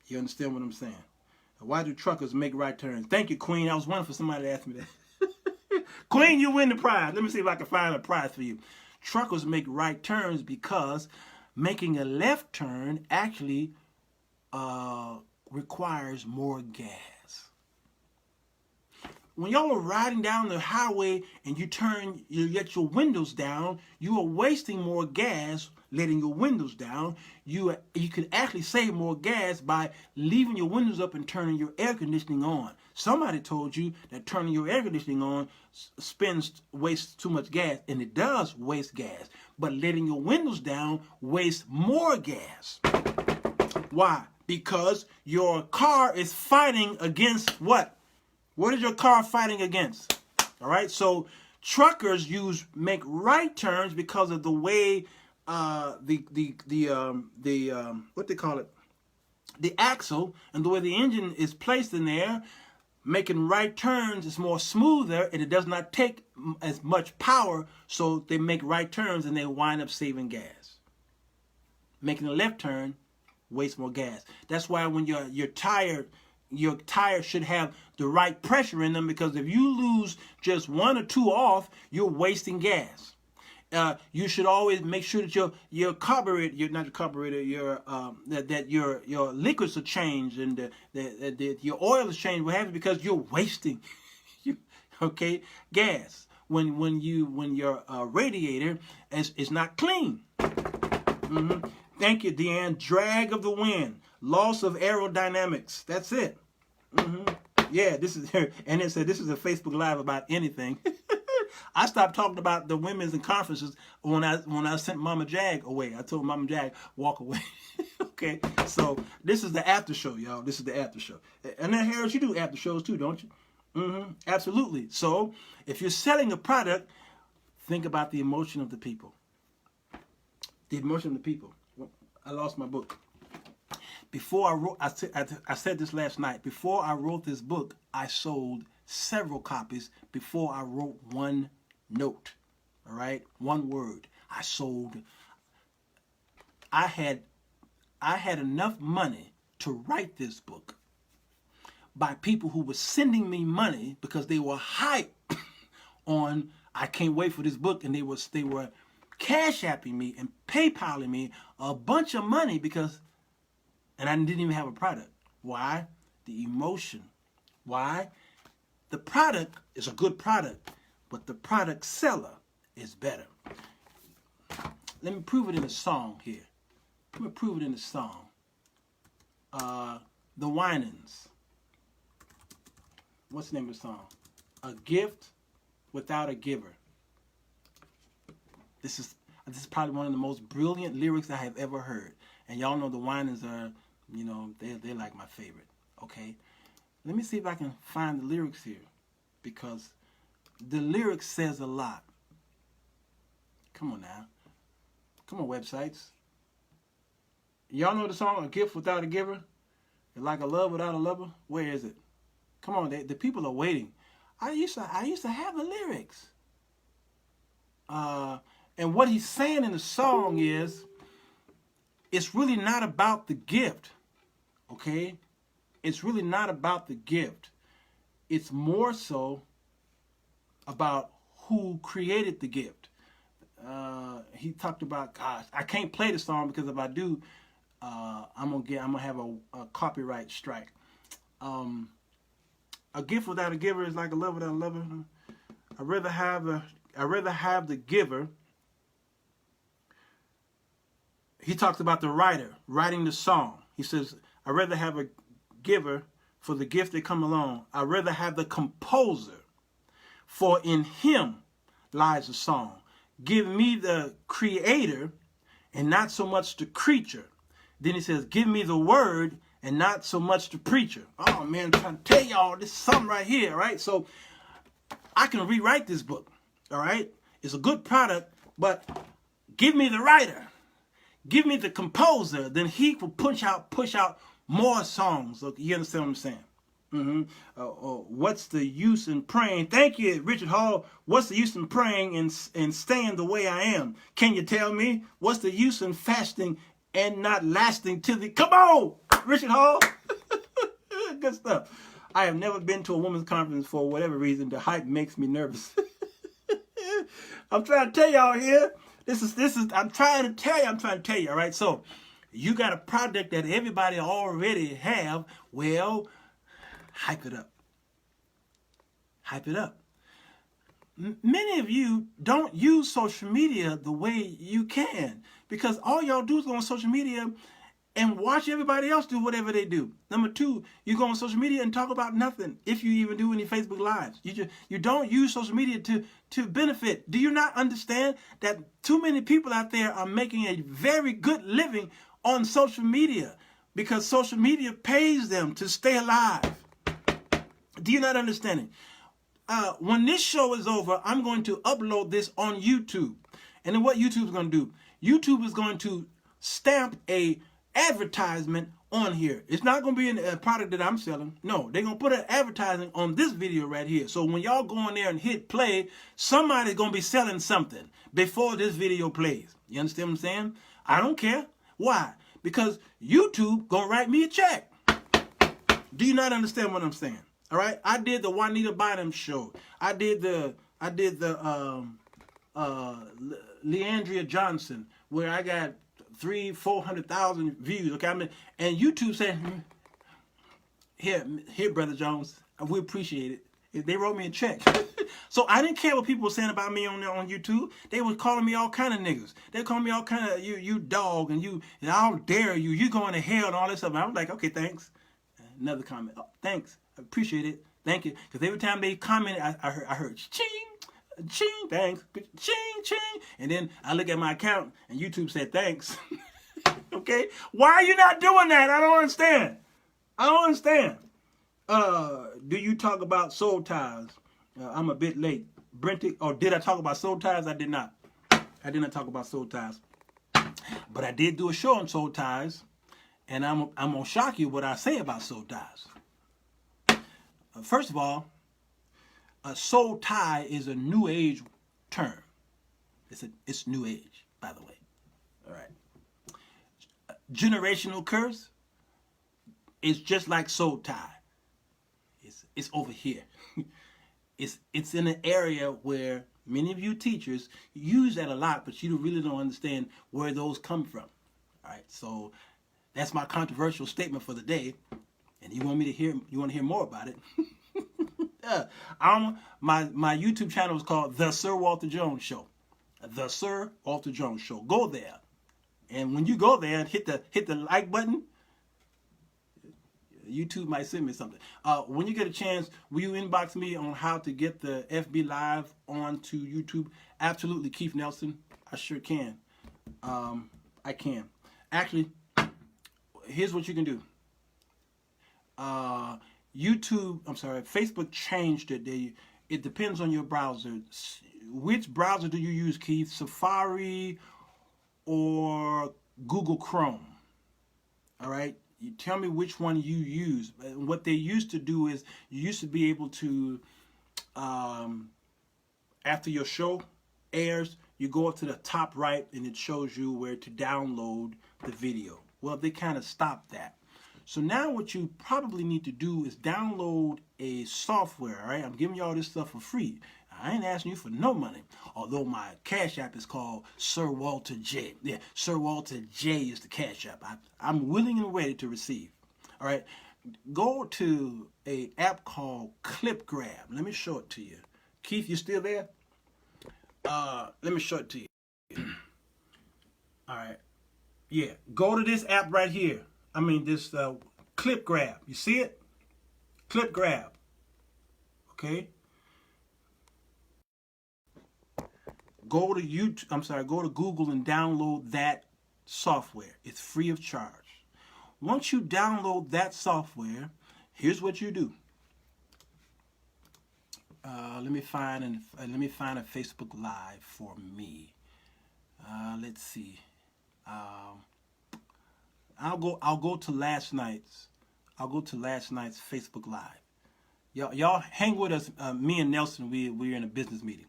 You understand what I'm saying? Why do truckers make right turns? Thank you, Queen. I was waiting for somebody to ask me that. Queen, you win the prize. Let me see if I can find a prize for you. Truckers make right turns because making a left turn actually requires more gas. When y'all are riding down the highway and you let your windows down, you are wasting more gas letting your windows down. You can actually save more gas by leaving your windows up and turning your air conditioning on. Somebody told you that turning your air conditioning on wastes too much gas, and it does waste gas. But letting your windows down wastes more gas. Why? Because your car is fighting against what? What is your car fighting against? All right, so truckers make right turns because of the way what they call it, the axle, and the way the engine is placed in there. Making right turns is more smoother, and it does not take as much power, so they make right turns and they wind up saving gas. Making a left turn wastes more gas. That's why when your tire should have the right pressure in them, because if you lose just one or two off, you're wasting gas. You should always make sure that your carburetor, that your liquids are changed and that your oil is changed. What happens? Because you're wasting, gas when your radiator is not clean. Thank you, Deanne. Drag of the wind, loss of aerodynamics. That's it. Yeah, this is here, and it said this is a Facebook Live about anything. I stopped talking about the women's and conferences when I sent Mama Jag away. I told Mama Jag, walk away. Okay, so this is the after show, y'all. This is the after show. And then, Harris, you do after shows too, don't you? Absolutely. So if you're selling a product, think about the emotion of the people. The emotion of the people. I lost my book. Before I wrote, I said this last night. Before I wrote this book, I sold several copies before I wrote one note. All right, one word. I had enough money to write this book by people who were sending me money because they were hyped on I can't wait for this book, and they were CashApping me and PayPaling me a bunch of money and I didn't even have a product. Why? The emotion. Why? The product is a good product, but the product seller is better. Let me prove it in a song here. Let me prove it in a song. The Winans. What's the name of the song? A Gift Without a Giver. This is probably one of the most brilliant lyrics I have ever heard. And y'all know the Winans are, you know, they're like my favorite. Okay? Let me see if I can find the lyrics here. Because the lyrics says a lot. Come on now. Come on, websites. Y'all know the song, A Gift Without a Giver? Like a Love Without a Lover? Where is it? Come on, the people are waiting. I used to have the lyrics. And what he's saying in the song is, it's really not about the gift. Okay? It's really not about the gift. It's more so about who created the gift. He talked about, gosh, I can't play the song because if I do, I'm gonna have a copyright strike. A gift without a giver is like a love without a lover. I'd rather have the giver. He talks about the writer writing the song. He says, I'd rather have a giver for the gift that come along. I'd rather have the composer, for in him lies the song. Give me the creator and not so much the creature. Then he says, give me the word and not so much the preacher. Oh man, I'm trying to tell y'all, this is something right here, right? So I can rewrite this book, all right? It's a good product, but give me the writer. Give me the composer, then he will push out more songs. Look, you understand what I'm saying? What's the use in praying? Thank you, Richard Hall. What's the use in praying and staying the way I am? Can you tell me? What's the use in fasting and not lasting till the... Come on, Richard Hall. Good stuff. I have never been to a women's conference for whatever reason. The hype makes me nervous. I'm trying to tell y'all here. I'm trying to tell you, all right? So you got a product that everybody already have. Well, hype it up. Hype it up. Many of you don't use social media the way you can because all y'all do is go on social media and watch everybody else do whatever they do. Number two, you go on social media and talk about nothing if you even do any Facebook Lives. You don't use social media to benefit. Do you not understand that too many people out there are making a very good living on social media because social media pays them to stay alive? Do you not understand it? When this show is over, I'm going to upload this on YouTube. And then what YouTube is going to do? YouTube is going to stamp a advertisement on here. It's not going to be a product that I'm selling. No, they're going to put an advertising on this video right here. So when y'all go in there and hit play, somebody's going to be selling something before this video plays. You understand what I'm saying? I don't care. Why? Because YouTube going to write me a check. Do you not understand what I'm saying? All right? I did the Juanita Bynum show. I did the Leandria Johnson, where I got 300,000-400,000 views. Okay, and YouTube said, here, Brother Jones, we appreciate it. They wrote me a check. So I didn't care what people were saying about me on YouTube. They were calling me all kind of niggas. They were calling me all kind of you dog and how dare you? You going to hell and all this stuff. And I was like, okay, thanks. Another comment. Oh, thanks. I appreciate it. Thank you. Because every time they commented, I heard ching. Ching, thanks. Ching, ching. And then I look at my account and YouTube said thanks. Okay? Why are you not doing that? I don't understand. Do you talk about soul ties? I'm a bit late. Brenty, or did I talk about soul ties? I did not. I did not talk about soul ties. But I did do a show on soul ties. And I'm going to shock you what I say about soul ties. First of all, a soul tie is a new age term. It's new age, by the way. All right. Generational curse is just like soul tie. It's over here. It's in an area where many of you teachers use that a lot, but you really don't understand where those come from. All right. So that's my controversial statement for the day. And you want to hear more about it? My YouTube channel is called The Sirwalterj Jones Show. The Sirwalterj Jones Show. Go there. And when you go there and hit the like button, YouTube might send me something. When you get a chance, will you inbox me on how to get the FB Live onto YouTube? Absolutely, Keith Nelson. I sure can. I can. Actually, here's what you can do. Facebook changed it. It depends on your browser. Which browser do you use, Keith? Safari or Google Chrome? All right. You tell me which one you use. What they used to do is you used to be able to, after your show airs, you go up to the top right and it shows you where to download the video. Well, they kind of stopped that. So now what you probably need to do is download a software, all right? I'm giving you all this stuff for free. I ain't asking you for no money, although my Cash App is called Sirwalterj. Yeah, Sirwalterj is the Cash App. I'm willing and ready to receive, all right? Go to a app called Clip Grab. Let me show it to you. Keith, you still there? Let me show it to you. All right. Yeah, go to this app right here. I mean, this Clip Grab. You see it? Clip Grab. Okay. Go to YouTube. Go to Google and download that software. It's free of charge. Once you download that software, here's what you do. Let me find a Facebook Live for me. Let's see. I'll go to last night's Facebook Live. Y'all hang with us. Me and Nelson, we're in a business meeting.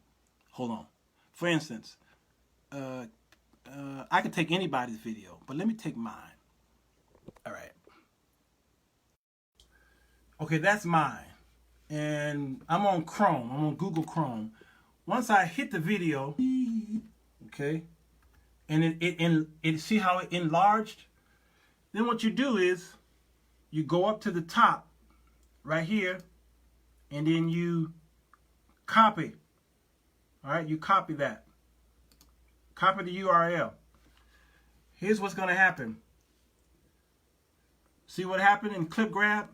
Hold on. For instance, I can take anybody's video, but let me take mine. All right. Okay, that's mine. And I'm on Chrome. I'm on Google Chrome. Once I hit the video, okay, and it see how it enlarged? Then what you do is you go up to the top right here and then you copy. All right, you copy that. Copy the URL. Here's what's going to happen. See what happened in Clip Grab?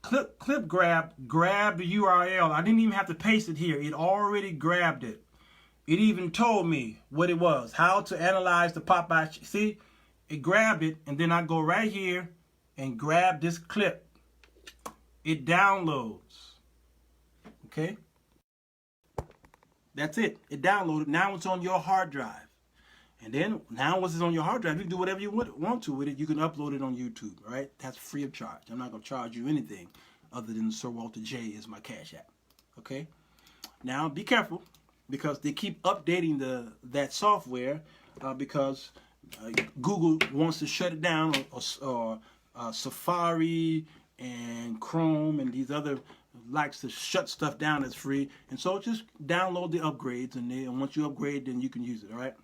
Clip Grab grabbed the URL. I didn't even have to paste it here. It already grabbed it. It even told me what it was, how to analyze the Popeye. See, it grabbed it, and then I go right here and grab this clip. It downloads. Okay? That's it. It downloaded. Now it's on your hard drive. And then, now once it's on your hard drive, you can do whatever you want to with it. You can upload it on YouTube, all right? That's free of charge. I'm not going to charge you anything other than Sirwalterj is my Cash App, okay? Now, be careful, because they keep updating that software because Google wants to shut it down, or Safari and Chrome and these other likes to shut stuff down that's free. And so just download the upgrades, and once you upgrade, then you can use it, all right?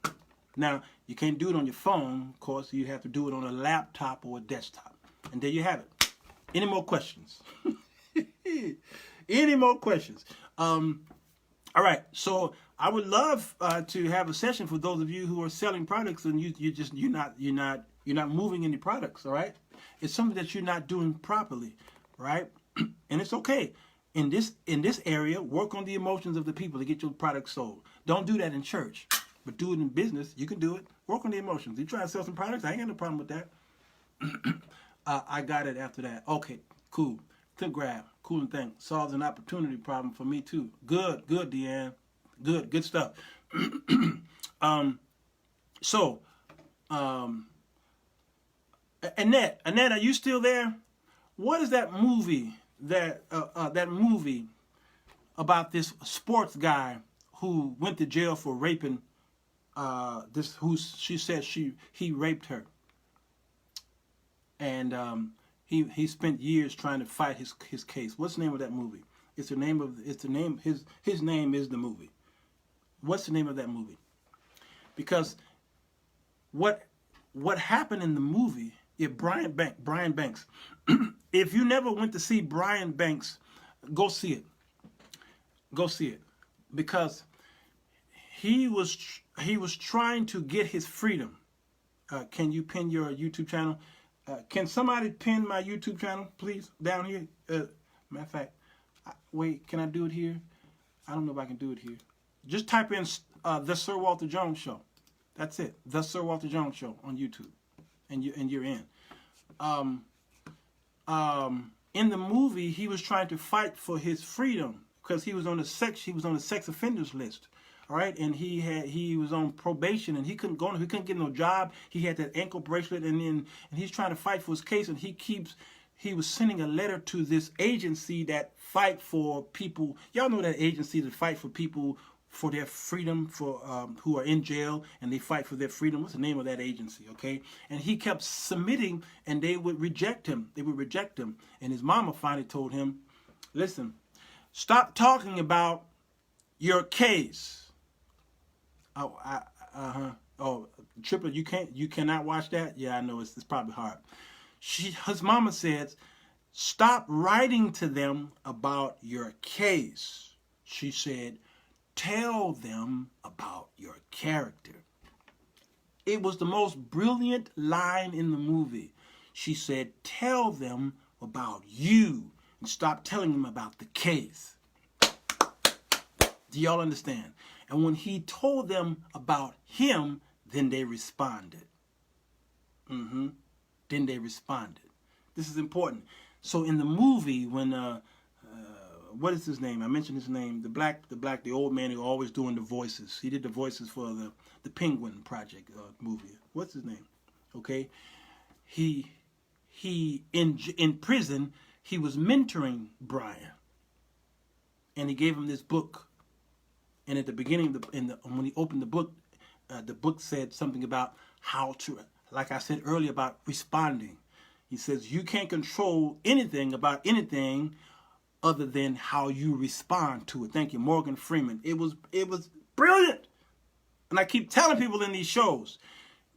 Now, you can't do it on your phone, of course. You have to do it on a laptop or a desktop. And there you have it. Any more questions? Any more questions? All right. So I would love to have a session for those of you who are selling products and you're not moving any products. All right. It's something that you're not doing properly, right? And it's okay. In this area, work on the emotions of the people to get your product sold. Don't do that in church. But do it in business. You can do it. Work on the emotions. You try to sell some products, I ain't got no problem with that. I got it after that. Okay, cool. Clip Grab. Cool and thing. Solves an opportunity problem for me too. Good, Deanne. Good stuff. Annette, are you still there? What is that movie that movie about this sports guy who went to jail for raping she said he raped her, and he spent years trying to fight his case. What's the name of that movie? His name is the movie. What's the name of that movie? Because what happened in the movie? Brian Banks. If you never went to see Brian Banks, go see it. Go see it, because he was trying to get his freedom. Can you pin your YouTube channel? Can somebody pin my YouTube channel, please, down here? Matter of fact, wait, can I do it here? I don't know if I can do it here. Just type in The Sir Walter Jones Show. That's it. The Sir Walter Jones Show on YouTube. And you're in. In the movie, he was trying to fight for his freedom because he was on the sex offenders list. All right, and he was on probation and he couldn't get no job. He had that ankle bracelet, and he's trying to fight for his case, and he was sending a letter to this agency that fight for people. Y'all know that agency that fight for people for their freedom, for who are in jail, and they fight for their freedom. What's the name of that agency? Okay, and he kept submitting, and they would reject him. And his mama finally told him, "Listen, stop talking about your case." Oh, Triple, you cannot watch that? Yeah, I know it's probably hard. His mama said, "Stop writing to them about your case." She said, "Tell them about your character." It was the most brilliant line in the movie. She said, "Tell them about you and stop telling them about the case." Do y'all understand? And when he told them about him, then they responded. Then they responded. This is important. So in the movie, when what is his name? I mentioned his name. The old man who always doing the voices. He did the voices for the Penguin Project movie. What's his name? Okay, he in prison he was mentoring Brian, and he gave him this book. And at the beginning, when he opened the book said something about how to, like I said earlier, about responding. He says you can't control anything about anything other than how you respond to it. Thank you, Morgan Freeman. It was brilliant. And I keep telling people in these shows,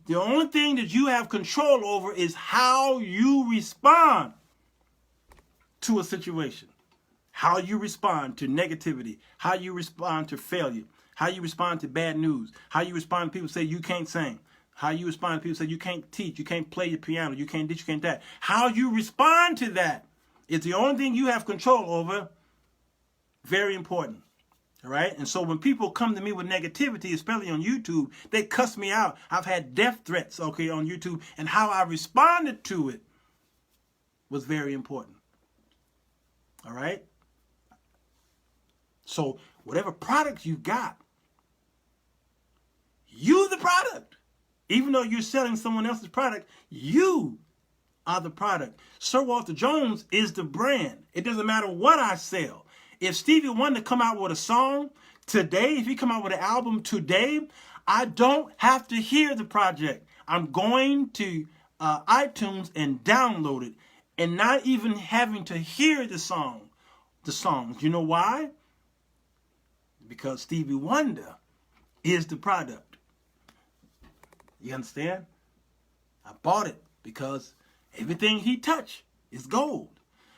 the only thing that you have control over is how you respond to a situation. How you respond to negativity, how you respond to failure, how you respond to bad news, how you respond to people say you can't sing, how you respond to people say you can't teach, you can't play the piano, you can't this, you can't that. How you respond to that is the only thing you have control over. Very important. All right? And so when people come to me with negativity, especially on YouTube, they cuss me out. I've had death threats, okay, on YouTube, and how I responded to it was very important. All right? So whatever product you got, you the product. Even though you're selling someone else's product, you are the product. Sir Walter Jones is the brand. It doesn't matter what I sell. If Stevie Wonder come out with a song today, if he come out with an album today, I don't have to hear the project. I'm going to iTunes and download it, and not even having to hear the songs. You know why? Because Stevie Wonder is the product. You understand? I bought it because everything he touched is gold.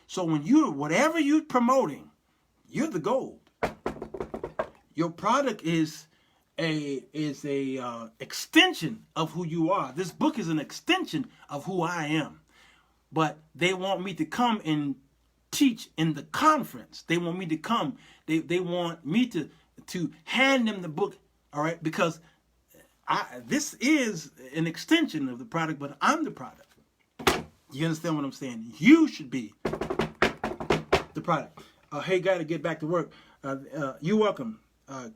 So when whatever you're promoting, you're the gold. Your product is a extension of who you are. This book is an extension of who I am. But they want me to come and teach in the conference. They want me to come. They want me to hand them the book, all right? Because this is an extension of the product, but I'm the product. You understand what I'm saying? You should be the product. Hey, got to get back to work. You're welcome.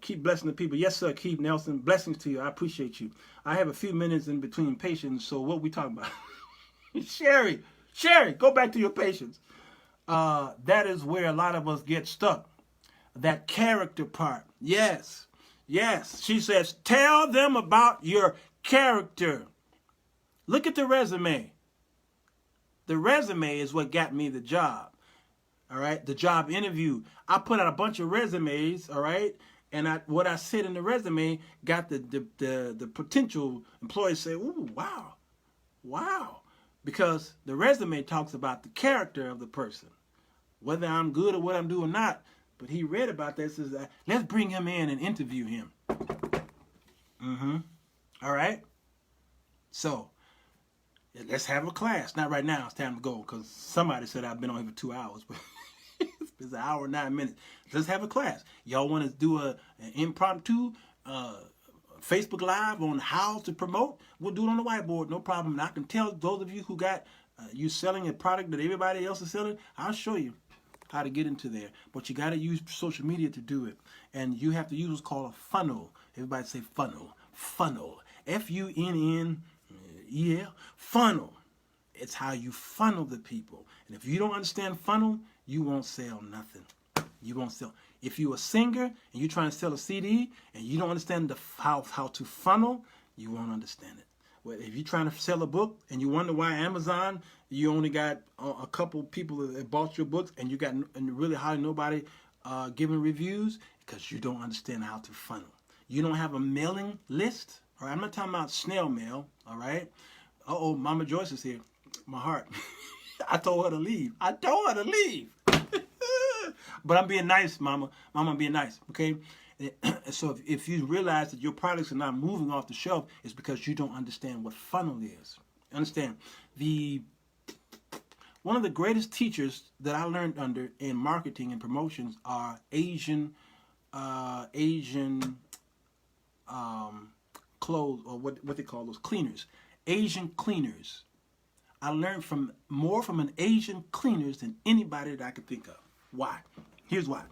Keep blessing the people. Yes, sir, Keith Nelson. Blessings to you. I appreciate you. I have a few minutes in between patients, so what we talking about? Sherry, go back to your patients. That is where a lot of us get stuck. That character part. Yes. She says, tell them about your character. Look at the resume. The resume is what got me the job. All right, the job interview. I put out a bunch of resumes, all right, and what I said in the resume got the potential employees say, ooh, wow. Because the resume talks about the character of the person. Whether I'm good at what I'm doing or not, but he read about that, says, let's bring him in and interview him. All right? So, Let's have a class. Not right now. It's time to go because somebody said I've been on here for 2 hours, but it's an hour and 9 minutes. Let's have a class. Y'all want to do an impromptu Facebook Live on how to promote? We'll do it on the whiteboard. No problem. And I can tell those of you who got you selling a product that everybody else is selling, I'll show you how to get into there. But you got to use social media to do it. And you have to use what's called a funnel. Everybody say funnel. Funnel. F-U-N-N-E-L. Funnel. It's how you funnel the people. And if you don't understand funnel, you won't sell nothing. You won't sell. If you're a singer and you're trying to sell a CD and you don't understand how to funnel, you won't understand it. Well, if you're trying to sell a book and you wonder why Amazon, you only got a couple people that bought your books and you got really hardly nobody giving reviews, because you don't understand how to funnel. You don't have a mailing list. All right, I'm not talking about snail mail. All right. Uh-oh, Mama Joyce is here. My heart. I told her to leave. I told her to leave. But I'm being nice, Mama. Mama, I'm being nice, okay? So if you realize that your products are not moving off the shelf, it's because you don't understand what funnel is. Understand? One of the greatest teachers that I learned under in marketing and promotions are Asian clothes, or what they call those, cleaners. Asian cleaners. I learned more from an Asian cleaners than anybody that I could think of. Why? Here's why.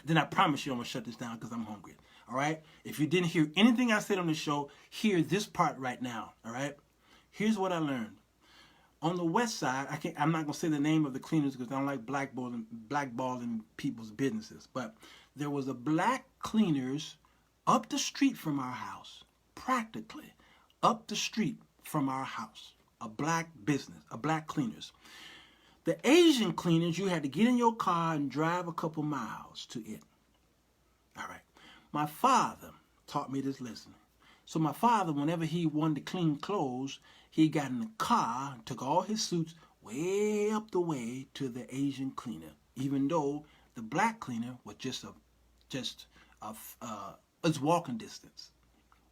Then I promise you I'm going to shut this down because I'm hungry. All right? If you didn't hear anything I said on the show, hear this part right now. All right? Here's what I learned. On the west side, I'm not going to say the name of the cleaners because I don't like blackballing people's businesses. But there was a black cleaners up the street from our house. Practically up the street from our house. A black business. A black cleaners. The Asian cleaners, you had to get in your car and drive a couple miles to it. All right. My father taught me this lesson. So my father, whenever he wanted to clean clothes, he got in the car and took all his suits way up the way to the Asian cleaner, even though the black cleaner was just walking distance.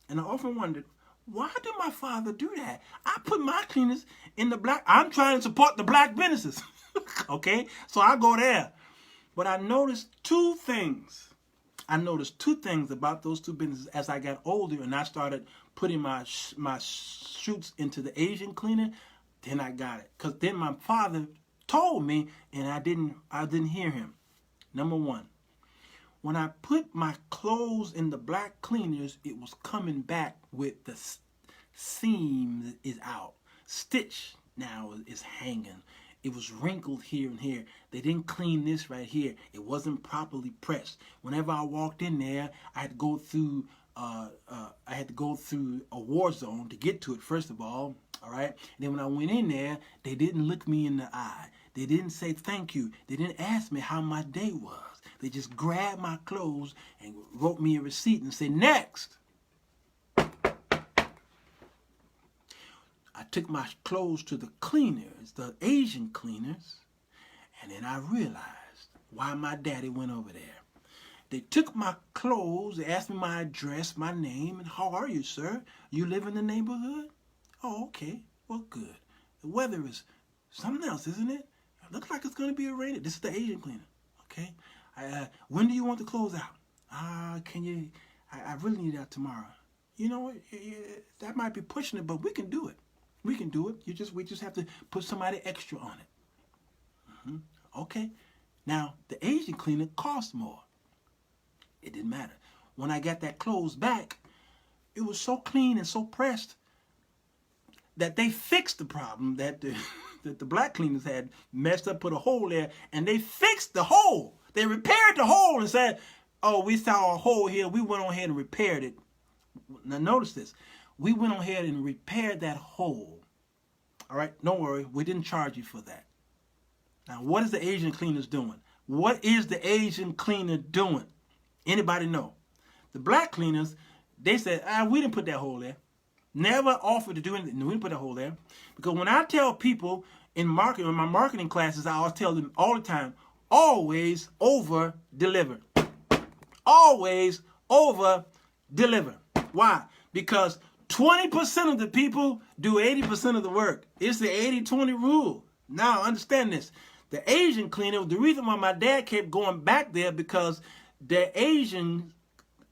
And I often wondered, why did my father do that? I put my cleaners in the black. I'm trying to support the black businesses. Okay? So I go there. But I noticed two things. I noticed two things about those two businesses as I got older and I started putting my shoots into the Asian cleaner. Then I got it. Because then my father told me and I didn't hear him. Number one. When I put my clothes in the black cleaners, it was coming back with the seam is out. Stitch now is hanging. It was wrinkled here and here. They didn't clean this right here. It wasn't properly pressed. Whenever I walked in there, I had to go through a war zone to get to it, first of all. All right. And then when I went in there, they didn't look me in the eye. They didn't say thank you. They didn't ask me how my day was. They just grabbed my clothes and wrote me a receipt and said, next. I took my clothes to the cleaners, the Asian cleaners, and then I realized why my daddy went over there. They took my clothes, they asked me my address, my name, and how are you, sir? You live in the neighborhood? Oh, okay. Well, good. The weather is something else, isn't it? It looks like it's going to be rainy. This is the Asian cleaner. Okay. When do you want the clothes out? I really need it out tomorrow. You know, that might be pushing it, but we can do it. We can do it. We just have to put somebody extra on it. Okay. Now, the Asian cleaner cost more. It didn't matter. When I got that clothes back, it was so clean and so pressed that they fixed the problem that the black cleaners had messed up, put a hole there, and they fixed the hole. They repaired the hole and said, oh, we saw a hole here. We went on ahead and repaired it. Now, notice this. We went on ahead and repaired that hole. All right? Don't worry. We didn't charge you for that. Now, what is the Asian cleaners doing? What is the Asian cleaner doing? Anybody know? The black cleaners, they said, we didn't put that hole there. Never offered to do anything. No, we didn't put that hole there. Because when I tell people in my marketing classes, I always tell them all the time, always over deliver. Always over deliver. Why? Because 20% of the people do 80% of the work. It's the 80-20 rule. Now, understand this. The Asian cleaner, the reason why my dad kept going back there because the Asian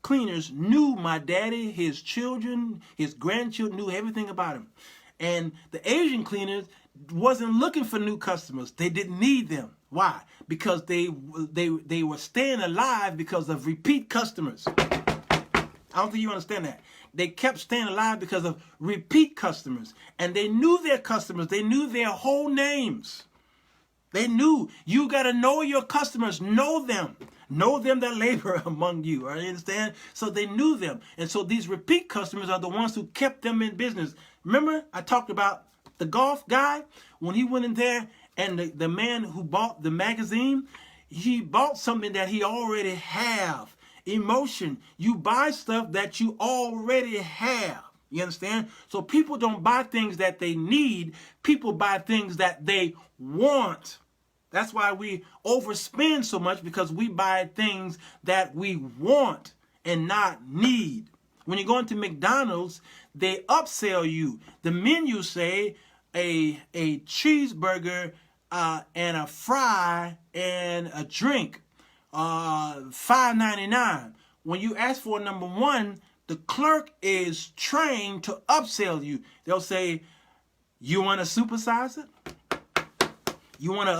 cleaners knew my daddy, his children, his grandchildren, knew everything about him. And the Asian cleaners wasn't looking for new customers. They didn't need them. Why? Because they were staying alive because of repeat customers. I don't think you understand that. They kept staying alive because of repeat customers. And they knew their customers. They knew their whole names. They knew. You got to know your customers. Know them. Know them that labor among you. All right, you understand? So they knew them. And so these repeat customers are the ones who kept them in business. Remember, I talked about the golf guy when he went in there and the man who bought the magazine, he bought something that he already have. Emotion. You buy stuff that you already have. You understand? So people don't buy things that they need. People buy things that they want. That's why we overspend so much, because we buy things that we want and not need. When you go into McDonald's, they upsell you. The menu say a cheeseburger and a fry and a drink, $5.99. When you ask for number one, the clerk is trained to upsell you. They'll say, "You want to supersize it? You want to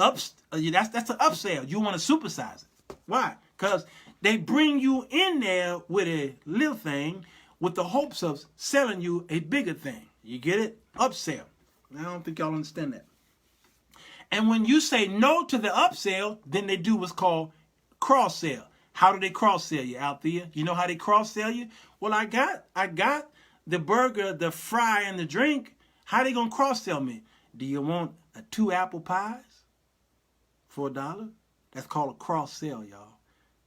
that's an upsell. You want to supersize it." Why? Because they bring you in there with a little thing with the hopes of selling you a bigger thing. You get it? Upsell. I don't think y'all understand that. And when you say no to the upsell, then they do what's called cross-sell. How do they cross-sell you, Althea? You know how they cross-sell you? Well, I got the burger, the fry, and the drink. How they gonna cross-sell me? Do you want 2 apple pies for $1? That's called a cross-sell, y'all.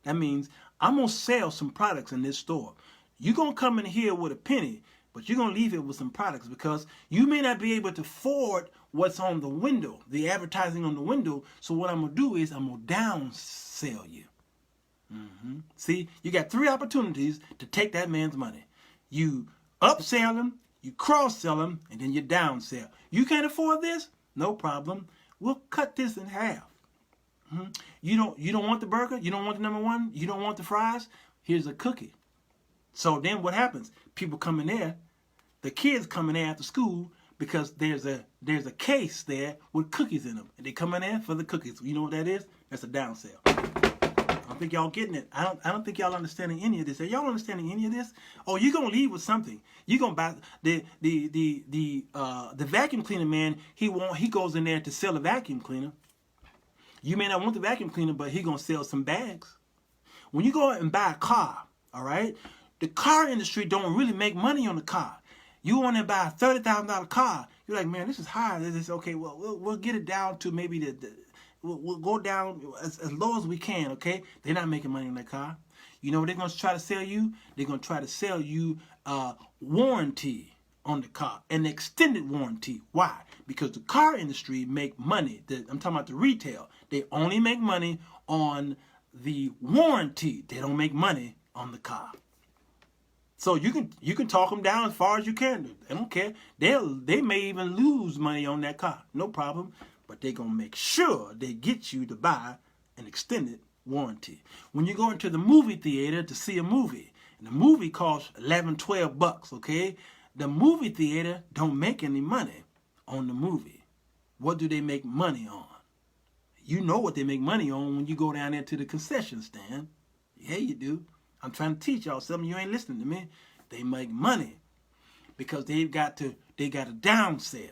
That means I'm gonna sell some products in this store. You're gonna come in here with a penny, but you're going to leave it with some products, because you may not be able to afford what's on the window, the advertising on the window. So what I'm going to do is I'm going to downsell you. See, you got 3 opportunities to take that man's money. You upsell him, you cross-sell him, and then you downsell. You can't afford this? No problem. We'll cut this in half. You don't want the burger? You don't want the number one? You don't want the fries? Here's a cookie. So then what happens? People come in there, the kids come in there after school, because there's a case there with cookies in them. And they come in there for the cookies. You know what that is? That's a downsell. I don't think y'all getting it. I don't think y'all understanding any of this. Are y'all understanding any of this? Oh, you're gonna leave with something. You're gonna buy the vacuum cleaner man, he goes in there to sell a vacuum cleaner. You may not want the vacuum cleaner, but he gonna sell some bags. When you go and buy a car, all right? The car industry don't really make money on the car. You want to buy a $30,000 car. You're like, man, this is high. This is okay. Well, we'll get it down to maybe we'll go down as low as we can. Okay, they're not making money on that car. You know what they're going to try to sell you? They're going to try to sell you warranty on the car, an extended warranty. Why? Because the car industry make money. I'm talking about the retail. They only make money on the warranty. They don't make money on the car. So you can talk them down as far as you can. They don't care. They may even lose money on that car. No problem. But they're going to make sure they get you to buy an extended warranty. When you go into the movie theater to see a movie, and the movie costs $11, $12, okay? The movie theater don't make any money on the movie. What do they make money on? You know what they make money on when you go down there to the concession stand. Yeah, you do. I'm trying to teach y'all something. You ain't listening to me. They make money because they got to downsell,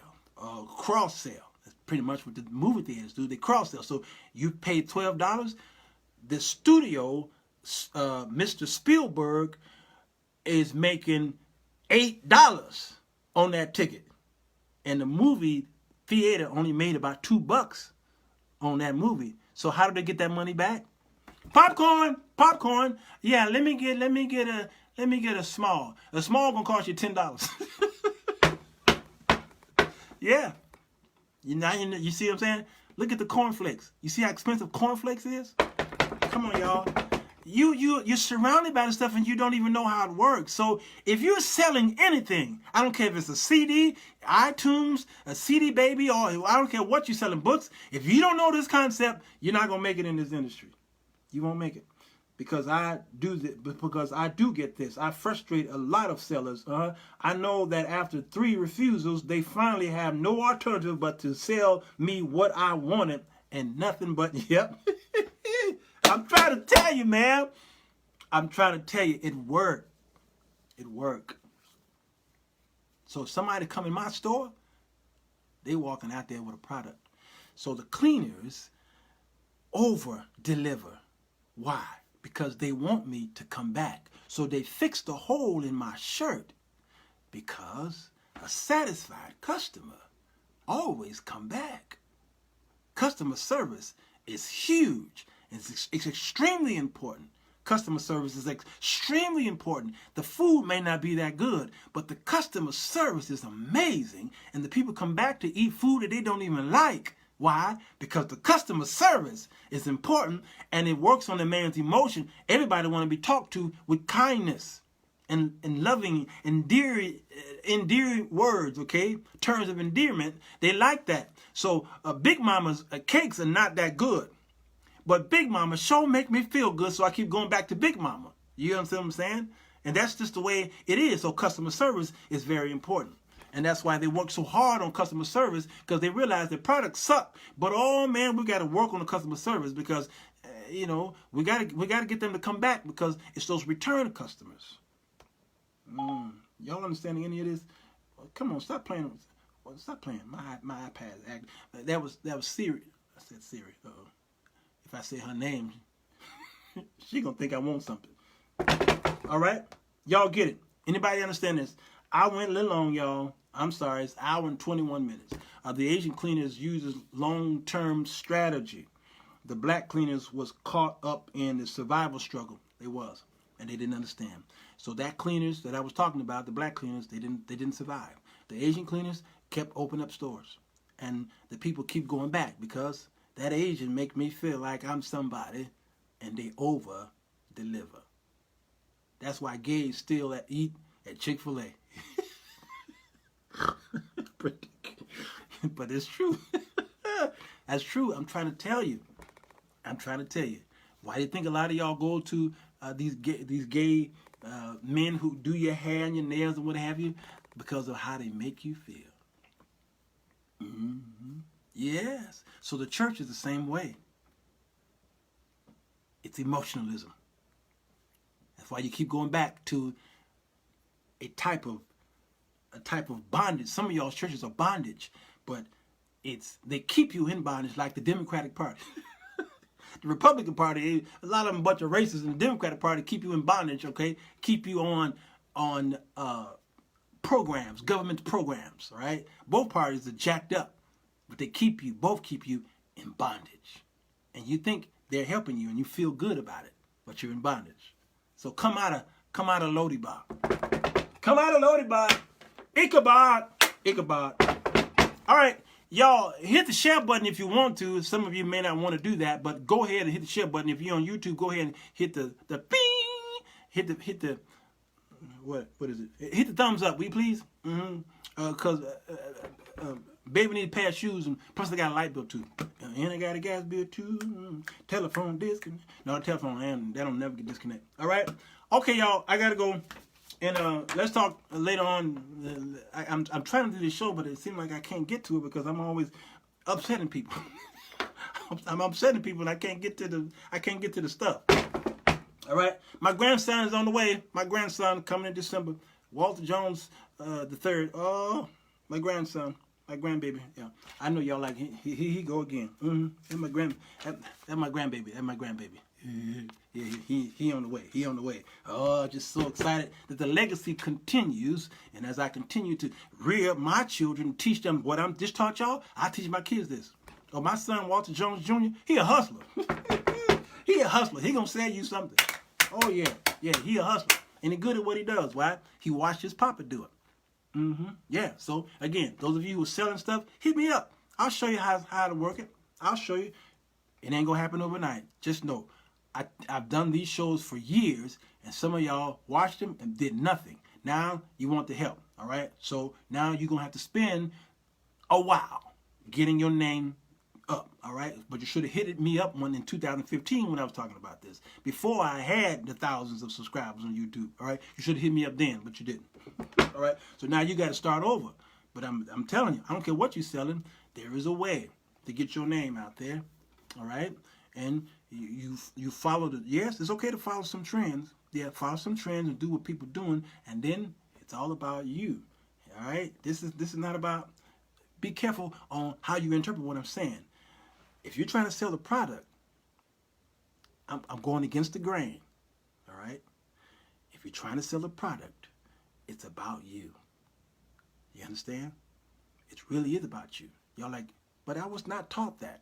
cross sell. That's pretty much what the movie theaters do. They cross sell. So you pay $12. The studio, Mr. Spielberg, is making $8 on that ticket, and the movie theater only made about $2 on that movie. So how do they get that money back? Popcorn. Yeah, let me get a small. A small gonna cost you $10. Yeah. You see what I'm saying? Look at the cornflakes. You see how expensive cornflakes is? Come on, y'all. you're surrounded by the stuff and you don't even know how it works. So if you're selling anything, I don't care if it's a CD, iTunes, a CD baby, or I don't care what you're selling, books. If you don't know this concept, you're not gonna make it in this industry. You won't make it. Because I do get this. I frustrate a lot of sellers. I know that after 3 refusals, they finally have no alternative but to sell me what I wanted and nothing but, yep. I'm trying to tell you, man. I'm trying to tell you, it worked. It worked. So if somebody come in my store, they walking out there with a product. So the cleaners over-deliver. Why? Because they want me to come back. So they fix the hole in my shirt because a satisfied customer always come back. Customer service is huge. It's extremely important. Customer service is extremely important. The food may not be that good, but the customer service is amazing. And the people come back to eat food that they don't even like. Why? Because the customer service is important and it works on the man's emotion. Everybody want to be talked to with kindness and loving, endearing words, okay? Terms of endearment. They like that. So Big Mama's cakes are not that good. But Big Mama sure make me feel good, so I keep going back to Big Mama. You understand what I'm saying? And that's just the way it is. So customer service is very important. And that's why they work so hard on customer service, because they realize their products suck. But oh man, we got to work on the customer service because, we got to get them to come back because it's those return customers. Y'all understanding any of this? Come on, stop playing. Stop playing. My iPad. That was Siri. I said Siri. If I say her name, she gonna think I want something. All right, y'all get it? Anybody understand this? I went a little long, y'all. I'm sorry, it's 1 hour and 21 minutes. The Asian cleaners uses long-term strategy. The black cleaners was caught up in the survival struggle. They was, and they didn't understand. So that cleaners that I was talking about, the black cleaners, they didn't survive. The Asian cleaners kept opening up stores, and the people keep going back because that Asian make me feel like I'm somebody, and they over-deliver. That's why gays still eat at Chick-fil-A. But it's true. That's true. I'm trying to tell you. Why do you think a lot of y'all go to these gay men who do your hair and your nails and what have you? Because of how they make you feel. Yes. So the church is the same way. It's emotionalism. That's why you keep going back to a type of bondage. Some of y'all's churches are bondage, but they keep you in bondage like the Democratic Party. The Republican Party, a lot of them a bunch of racists, and the Democratic Party keep you in bondage, okay? Keep you on programs, government programs, all right? Both parties are jacked up, but they both keep you in bondage. And you think they're helping you and you feel good about it, but you're in bondage. So come out of Lodibar. Come out of Lodibar. Ichabod. All right, y'all, hit the share button if you want to. Some of you may not want to do that, but go ahead and hit the share button. If you're on YouTube, go ahead and hit the bing. Hit the what is it? Hit the thumbs up, will you please? Because baby need a pair of shoes, and plus I got a light bill too. And I got a gas bill too. Telephone disconnect. No, the telephone, and that'll never get disconnected. All right. Okay, y'all, I gotta go. And let's talk later on. I'm trying to do this show, but it seems like I can't get to it because I'm always upsetting people. I'm upsetting people, and I can't get to the stuff. All right, my grandson is on the way. My grandson coming in December. Walter Jones the third. Oh, my grandson, my grandbaby. Yeah, I know y'all like he go again. That's my grandbaby. That's my grandbaby. Yeah, he on the way. He on the way. Oh, just so excited that the legacy continues. And as I continue to rear my children, teach them what I'm just taught y'all, I teach my kids this. Oh, my son, Walter Jones Jr., he a hustler. He a hustler. He gonna sell you something. Oh, yeah. Yeah, he a hustler. And he good at what he does. Why? He watched his papa do it. Yeah, so, again, those of you who are selling stuff, hit me up. I'll show you how to work it. I'll show you. It ain't gonna happen overnight. Just know. I've done these shows for years, and some of y'all watched them and did nothing. Now you want the help, all right? So now you're going to have to spend a while getting your name up, all right? But you should have hit me up one in 2015 when I was talking about this, before I had the thousands of subscribers on YouTube, all right? You should have hit me up then, but you didn't, all right? So now you got to start over. But I'm telling you, I don't care what you're selling, there is a way to get your name out there, all right? And you follow the, yes, it's okay to follow some trends. Yeah, follow some trends and do what people doing, and then it's all about you, all right? This is not about, be careful on how you interpret what I'm saying. If you're trying to sell a product, I'm going against the grain, all right? If you're trying to sell a product, it's about you. You understand? It really is about you. Y'all like, but I was not taught that.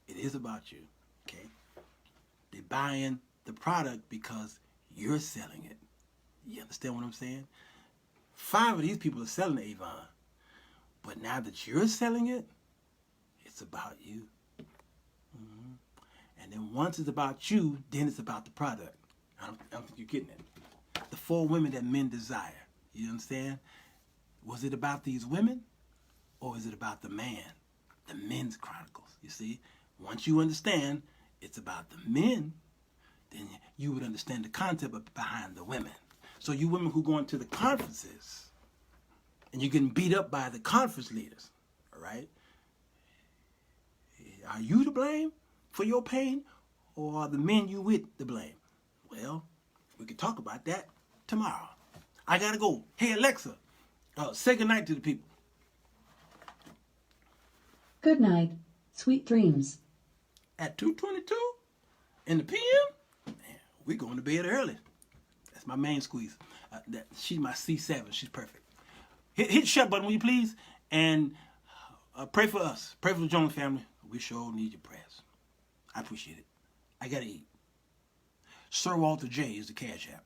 It is about you, okay? They're buying the product because you're selling it. You understand what I'm saying? 5 of these people are selling Avon. But now that you're selling it, it's about you. Mm-hmm. And then once it's about you, then it's about the product. I don't think you're getting it. The 4 women that men desire. You understand? Was it about these women? Or is it about the man? The men's chronicles, you see? Once you understand it's about the men, then you would understand the concept behind the women. So you women who go into the conferences and you're getting beat up by the conference leaders, all right? Are you to blame for your pain, or are the men you with to blame? Well, we can talk about that tomorrow. I gotta go. Hey, Alexa, say goodnight to the people. Good night. Sweet dreams. At 2:22 in the PM, man, we're going to bed early. That's my main squeeze. She's my C7. She's perfect. Hit the share button, will you please? And pray for us. Pray for the Jones family. We sure need your prayers. I appreciate it. I got to eat. Sirwalterj is the Cash App.